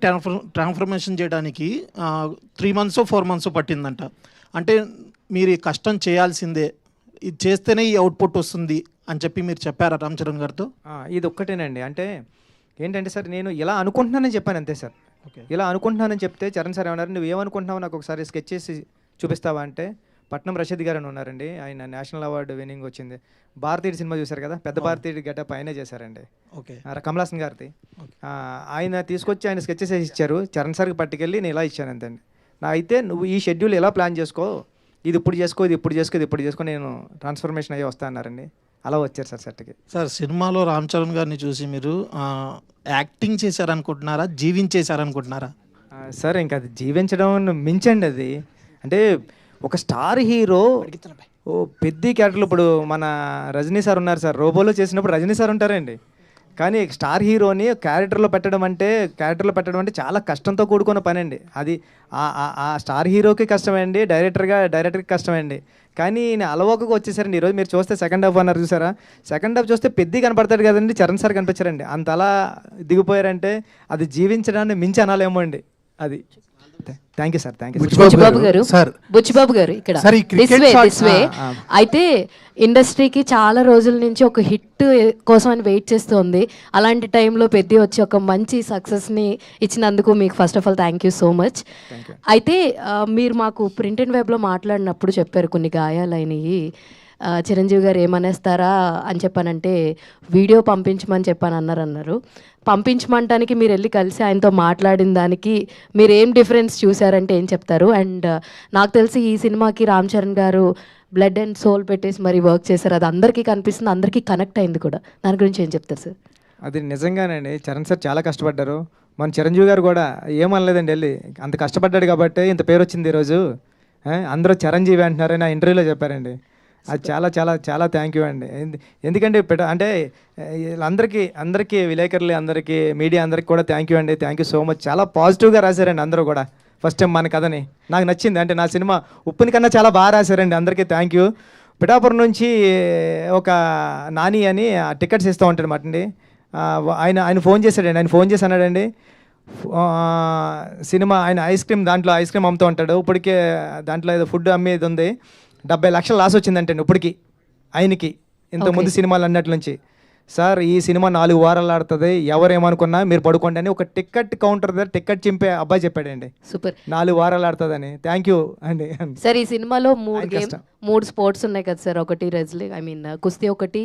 ట్రాన్స్ఫర్మేషన్ చేయడానికి 3 months 4 months పట్టిందంట. అంటే మీరు ఈ కష్టం చేయాల్సిందే, ఇది చేస్తేనే ఈ అవుట్పుట్ వస్తుంది అని చెప్పి మీరు చెప్పారా రామ్ చరణ్ గారితో? ఇది ఒక్కటేనండి. అంటే ఏంటంటే సార్, నేను ఇలా అనుకుంటున్నానని చెప్పాను అంతే సార్. ఇలా అనుకుంటున్నానని చెప్తే చరణ్ సార్ ఏమన్నారు, నువ్వు ఏమనుకుంటున్నావు నాకు ఒకసారి స్కెచ్ చేసి చూపిస్తావా అంటే, పట్నం రషీద్ గారు అని ఉన్నారండి, ఆయన నేషనల్ అవార్డు విన్నింగ్ వచ్చింది. భారతీయుడు సినిమా చూశారు కదా, పెద్ద భారతీయుడు గెటప్ ఆయనే చేశారండి, కమలాసన్ గారిది. ఆయన తీసుకొచ్చి ఆయన స్కెచెస్ వేసి ఇచ్చారు, చరణ్ సార్కి పట్టుకెళ్ళి నేను ఇలా ఇచ్చాను అంతండి. నా అయితే నువ్వు ఈ షెడ్యూల్ ఎలా ప్లాన్ చేసుకో, ఇది ఇప్పుడు చేసుకో, ఇది ఇప్పుడు చేసుకో, ఇది ఇప్పుడు చేసుకో, నేను ట్రాన్స్ఫర్మేషన్ అయ్యి వస్తా అన్నారండి. అలా వచ్చారు సార్ సెట్కి. సార్ సినిమాలో రామ్ చరణ్ గారిని చూసి మీరు యాక్టింగ్ చేశారనుకుంటున్నారా, జీవించేశారనుకుంటున్నారా? సార్ ఇంకా అది జీవించడం మించండి అది. అంటే ఒక స్టార్ హీరో పెద్ద క్యారెక్టర్లు, ఇప్పుడు మన రజనీ సార్ ఉన్నారు సార్, రోబోలో చేసినప్పుడు రజనీ సార్ ఉంటారండి. కానీ స్టార్ హీరోని క్యారెక్టర్లో పెట్టడం అంటే చాలా కష్టంతో కూడుకున్న పని అండి. అది ఆ స్టార్ హీరోకి కష్టమే అండి, డైరెక్టర్కి కష్టమే అండి. కానీ నేను అలవోకగా వచ్చేసారండి. ఈరోజు మీరు చూస్తే సెకండ్ హాఫ్ అన్నారు చూసారా, సెకండ్ హాఫ్ చూస్తే పెద్ద కనపడతాడు కదండి, చరణ్ సార్ కనిపించారండి. అంత అలా దిగిపోయారంటే అది జీవించడాన్ని మించి అనాలేమో అండి. అది thank you sir. Thank you Buchibabu garu. Buchibabu గారు ఇక్కడ this way. అయితే ఇండస్ట్రీకి చాలా రోజుల నుంచి ఒక హిట్ కోసం అని వెయిట్ చేస్తుంది. అలాంటి టైంలో పెద్ద వచ్చి ఒక మంచి సక్సెస్ని ఇచ్చినందుకు మీకు first of all thank you so much. అయితే మీరు మాకు ప్రింట్ అండ్ వెబ్లో మాట్లాడినప్పుడు చెప్పారు కొన్ని గాయాలైనవి, చిరంజీవి గారు ఏమనేస్తారా అని చెప్పానంటే వీడియో పంపించమని అన్నారు. పంపించమంటానికి మీరు వెళ్ళి కలిసి ఆయనతో మాట్లాడిన దానికి మీరు ఏం డిఫరెన్స్ చూసారంటే ఏం చెప్తారు? అండ్ నాకు తెలిసి ఈ సినిమాకి రామ్ చరణ్ గారు బ్లడ్ అండ్ సోల్ పెట్టేసి మరి వర్క్ చేశారు, అది అందరికీ కనిపిస్తుంది, అందరికీ కనెక్ట్ అయింది కూడా. దాని గురించి ఏం చెప్తారు సార్? అది నిజంగానండి, చరణ్ సార్ చాలా కష్టపడ్డారు. మన చిరంజీవి గారు కూడా ఏమనలేదండి, వెళ్ళి అంత కష్టపడ్డాడు కాబట్టి ఇంత పేరు వచ్చింది ఈరోజు, అందరూ చిరంజీవి అంటున్నారని నా ఇంటర్వ్యూలో చెప్పారండి. అది చాలా చాలా చాలా థ్యాంక్ యూ అండి. ఎందుకంటే అంటే అందరికీ విలేకరులు, అందరికీ మీడియా అందరికీ కూడా థ్యాంక్ యూ అండి. Thank you so much. చాలా పాజిటివ్గా రాశారండి అందరూ కూడా. ఫస్ట్ టైం మన కథని నాకు నచ్చింది. అంటే నా సినిమా ఉప్పుని కన్నా చాలా బాగా రాశారండి. అందరికీ థ్యాంక్ యూ. పిఠాపురం నుంచి ఒక నాని అని టికెట్స్ ఇస్తూ ఉంటాడు మాట అండి, ఆయన ఫోన్ చేశాడండి. ఆయన ఫోన్ చేసి అన్నాడండి, సినిమా ఆయన ఐస్ క్రీమ్ అమ్ముతూ ఉంటాడు, ఇప్పటికే దాంట్లో ఏదో ఫుడ్ అమ్మేది ఉంది, 70 లక్షలు లాస్ వచ్చిందంటే ఇప్పటికి ఆయనకి, ఇంతకుముందు సినిమాలు అన్నట్ల నుంచి. సార్ ఈ సినిమా 4 వారాలు ఆడుతుంది, ఎవరేమనుకున్నా మీరు పడుకోండి అని ఒక టికెట్ కౌంటర్ దగ్గర టికెట్ చింపే అబ్బాయి చెప్పాడండి. సూపర్, 4 వారాలు ఆడుతుందని. థ్యాంక్ యూ అండి. సార్ ఈ సినిమాలో 3 స్పోర్ట్స్ ఉన్నాయి కదా సార్, ఒకటి కుస్తీ ఒకటి,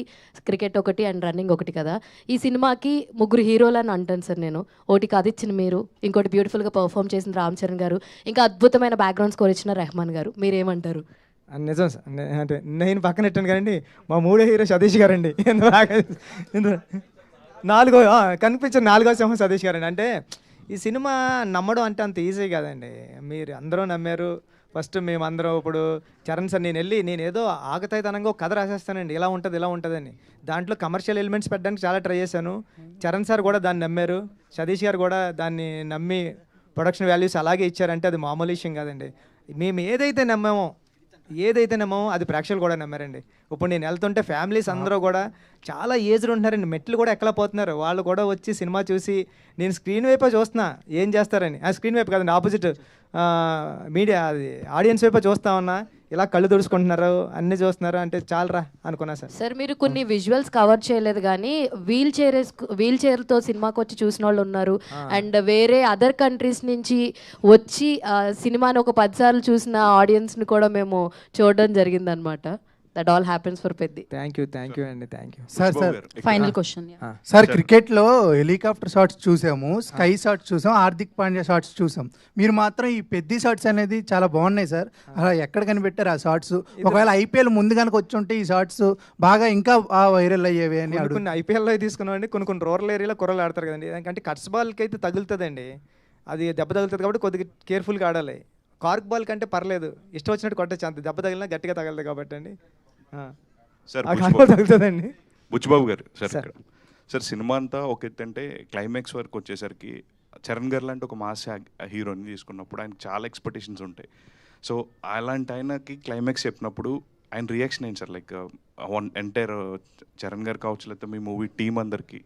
క్రికెట్ ఒకటి అండ్ రన్నింగ్ ఒకటి కదా. ఈ సినిమాకి 3 హీరోలు అని అంటాను సార్ నేను. ఒకటి కథ ఇచ్చిన మీరు, ఇంకోటి బ్యూటిఫుల్గా పర్ఫామ్ చేసిన రామ్ చరణ్ గారు, ఇంకా అద్భుతమైన బ్యాక్గ్రౌండ్ స్కోర్ ఇచ్చిన రెహమాన్ గారు. మీరేమంటారు? నిజం సార్, అంటే నేను పక్కన పెట్టాను కానీ మా 3వ హీరో సతీష్ గారండి. 4వ కనిపించిన 4వ సింహం సతీష్ గారండి. అంటే ఈ సినిమా నమ్మడం అంటే అంత ఈజీ కాదండి. మీరు అందరూ నమ్మారు. ఫస్ట్ మేమందరం ఇప్పుడు చరణ్ సార్ నేను ఏదో ఆగతాయితనంగా ఒక కథ రాసేస్తానండి, ఇలా ఉంటుందని. దాంట్లో కమర్షియల్ ఎలిమెంట్స్ పెట్టడానికి చాలా ట్రై చేశాను. చరణ్ సార్ కూడా దాన్ని నమ్మారు, సతీష్ గారు కూడా దాన్ని నమ్మి ప్రొడక్షన్ వాల్యూస్ అలాగే ఇచ్చారంటే అది మామూలు విషయం కాదండి. మేము ఏదైతే నమ్మామో అది ప్రేక్షకులు కూడా నమ్మారండి. ఇప్పుడు నేను వెళ్తుంటే ఫ్యామిలీస్ అందరూ కూడా చాలా ఏజ్డ్ ఉంటున్నారండి, మెట్లు కూడా ఎక్కలేకపోతున్నారు. వాళ్ళు కూడా వచ్చి సినిమా చూసి, నేను స్క్రీన్ వైపే చూస్తున్నా ఏం చేస్తారని, ఆ స్క్రీన్ వైపు కాదండి, ఆపోజిట్ మీడియా అది ఆడియన్స్ వైపే చూస్తా ఉన్నా, ఇలా కళ్ళు తుడుచుకుంటున్నారు, అన్నీ చూస్తున్నారు అంటే చాలరా అనుకున్నా సార్. సార్ మీరు కొన్ని విజువల్స్ కవర్ చేయలేదు కానీ వీల్ చైర్తో సినిమాకి వచ్చి చూసిన వాళ్ళు ఉన్నారు, అండ్ వేరే అదర్ కంట్రీస్ నుంచి వచ్చి సినిమాని ఒక 10 సార్లు చూసిన ఆడియన్స్ని కూడా మేము చూడడం జరిగిందనమాట. That all happens for Peddi. Thank you అండి, thank you sir. Final question sir, క్రికెట్లో హెలికాప్టర్ షాట్స్ చూసాము, స్కై షాట్స్ చూసాం, హార్దిక్ పాండ్యా షాట్స్ చూసాం. మీరు మాత్రం ఈ పెద్ద షాట్స్ అనేది చాలా బాగున్నాయి సార్. అలా ఎక్కడ కనిపెట్టారు ఆ షాట్స్? ఒకవేళ ఐపీఎల్ ముందు కనుక వచ్చి ఉంటే ఈ షాట్స్ బాగా ఇంకా వైరల్ అయ్యేవి అని. కొన్ని ఐపీఎల్లో తీసుకున్నామండి, కొన్ని రూరల్ ఏరియాలో కుర్రలు ఆడతారు కదండి, ఎందుకంటే కట్స్ బాల్కి అయితే తగులుతుందండి, అది దెబ్బ తగులుతుంది కాబట్టి కొద్దిగా కేర్ఫుల్గా ఆడాలి. కార్క్ బాల్ కంటే పర్లేదు, ఇష్టం వచ్చినట్టు కొట్టచ్చు, అంత దెబ్బ తగిలినా గట్టిగా తగలదు కాబట్టి అండి. Sir తగులుతుందండి. Buchibabu garu sir cinema అంతా ఒక ఎత్తు అంటే క్లైమాక్స్ వరకు వచ్చేసరికి చరణ్ గారు లాంటి ఒక మాస్ హీరోని తీసుకున్నప్పుడు ఆయనకి చాలా ఎక్స్పెక్టేషన్స్ ఉంటాయి. సో అలాంటి ఆయనకి క్లైమాక్స్ చెప్పినప్పుడు ఆయన రియాక్షన్ ఏంటి సార్? లైక్ ఎంటైర్ చరణ్ గారు కావచ్చు, లేకపోతే మీ మూవీ టీం అందరికి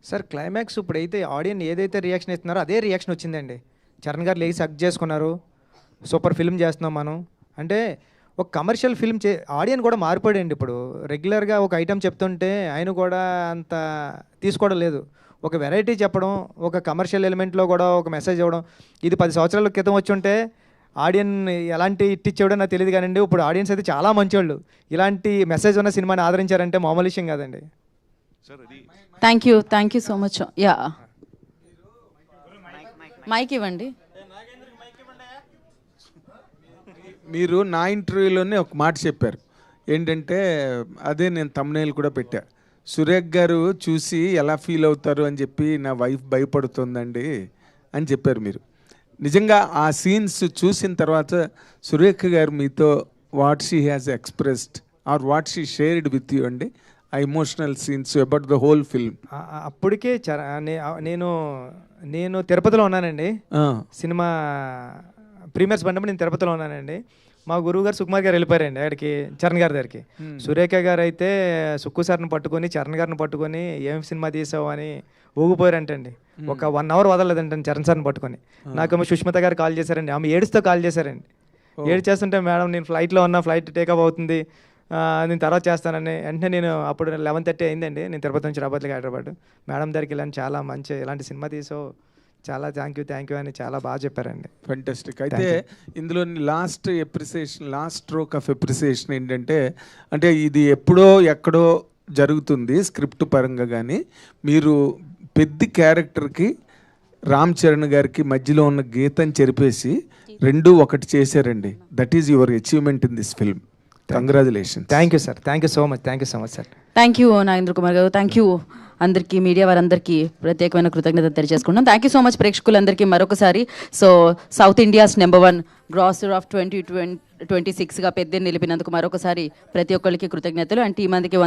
సార్ క్లైమాక్స్ ఇప్పుడైతే ఆడియన్స్ ఏదైతే రియాక్షన్ ఇస్తున్నారో అదే రియాక్షన్ వచ్చిందండి. చరణ్ గారు లేచి హగ్ చేసుకున్నారు, సూపర్ ఫిల్మ్ చేస్తున్నాం మనం అంటే. ఒక కమర్షియల్ ఫిల్మ్ ఆడియన్స్ కూడా మారిపోయాడండి. ఇప్పుడు రెగ్యులర్గా ఒక ఐటెం చెప్తుంటే ఆయన కూడా అంత తీసుకోవడం లేదు. ఒక వెరైటీ చెప్పడం, ఒక కమర్షియల్ ఎలిమెంట్లో కూడా ఒక మెసేజ్ ఇవ్వడం. ఇది 10 సంవత్సరాల క్రితం వచ్చి ఉంటే ఆడియన్స్ ఎలాంటి హిట్ ఇచ్చేవాడో నాకు తెలియదు కానండి. ఇప్పుడు ఆడియన్స్ అయితే చాలా మంచివాళ్ళు. ఇలాంటి మెసేజ్ ఉన్న సినిమాని ఆదరించారంటే మామూలు విషయం కాదండి. Thank you so much. Yeah, mike ఇవ్వండి. మీరు నా ఇంటర్వ్యూలోనే ఒక మాట చెప్పారు ఏంటంటే, అదే నేను thumbnail కూడా పెట్టా, సురేఖ్ గారు చూసి ఎలా ఫీల్ అవుతారు అని చెప్పి నా వైఫ్ భయపడుతుందండి అని చెప్పారు మీరు. నిజంగా ఆ సీన్స్ చూసిన తర్వాత సురేఖ గారు మీతో what she has expressed are what she shared with you అండి, ఆ emotional scenes about the whole film? అప్పటికే నేను తిరుపతిలో ఉన్నానండి. సినిమా ప్రీమియర్స్ పడినప్పుడు నేను తిరుపతిలో ఉన్నానండి. మా గురువు గారు సుకుమార్ గారు వెళ్ళిపోయారండి అక్కడికి, చరణ్ గారి దగ్గరికి. సురేఖ గారు అయితే సుక్కు సార్ని పట్టుకొని, చరణ్ గారిని పట్టుకొని ఏం సినిమా తీసావు అని ఊగిపోయారంటండి. ఒక 1 hour వదలలేదంటండి చరణ్ సార్ని పట్టుకొని. నాకేమో సుష్మిత గారు కాల్ చేశారండి, ఆమె ఏడుస్తూ కాల్ చేశారండి. ఏడ్చేస్తుంటే మేడం నేను ఫ్లైట్లో ఉన్నా, ఫ్లైట్ టేకప్ అవుతుంది, నేను తర్వాత చేస్తానని. వెంటనే నేను అప్పుడు 11:30 అయిందండి, నేను తిరుపతి నుంచి రాబోతులకి హైదరాబాద్. మేడం దగ్గరికి వెళ్ళాను, చాలా మంచి ఇలాంటి సినిమా తీసావు, చాలా థ్యాంక్ యూ అని చాలా బాగా చెప్పారండి. ఫెంటాస్టిక్. అయితే ఇందులో లాస్ట్ స్ట్రోక్ ఆఫ్ ఎప్రిసియేషన్ ఏంటంటే, అంటే ఇది ఎప్పుడో ఎక్కడో జరుగుతుంది స్క్రిప్ట్ పరంగా, కానీ మీరు పెద్ద క్యారెక్టర్కి రామ్ చరణ్ గారికి మధ్యలో ఉన్న గీతని చెరిపేసి రెండు ఒకటి చేశారండి. That is your achievement in this film. Congratulation. Thank you sir, thank you so much sir. Thank you Nagendra Kumar garu. Thank you అందరికీ, మీడియా వారందరికీ ప్రత్యేకమైన కృతజ్ఞత తెలియజేసుకుంటున్నాం. థ్యాంక్ యూ సో మచ్ ప్రేక్షకులందరికీ మరొకసారి. So South India's #1 grosser of 2026గా పెద్దని నిలిపినందుకు మరొకసారి ప్రతి ఒక్కరికి కృతజ్ఞతలు. అండ్ టీం అందరికీ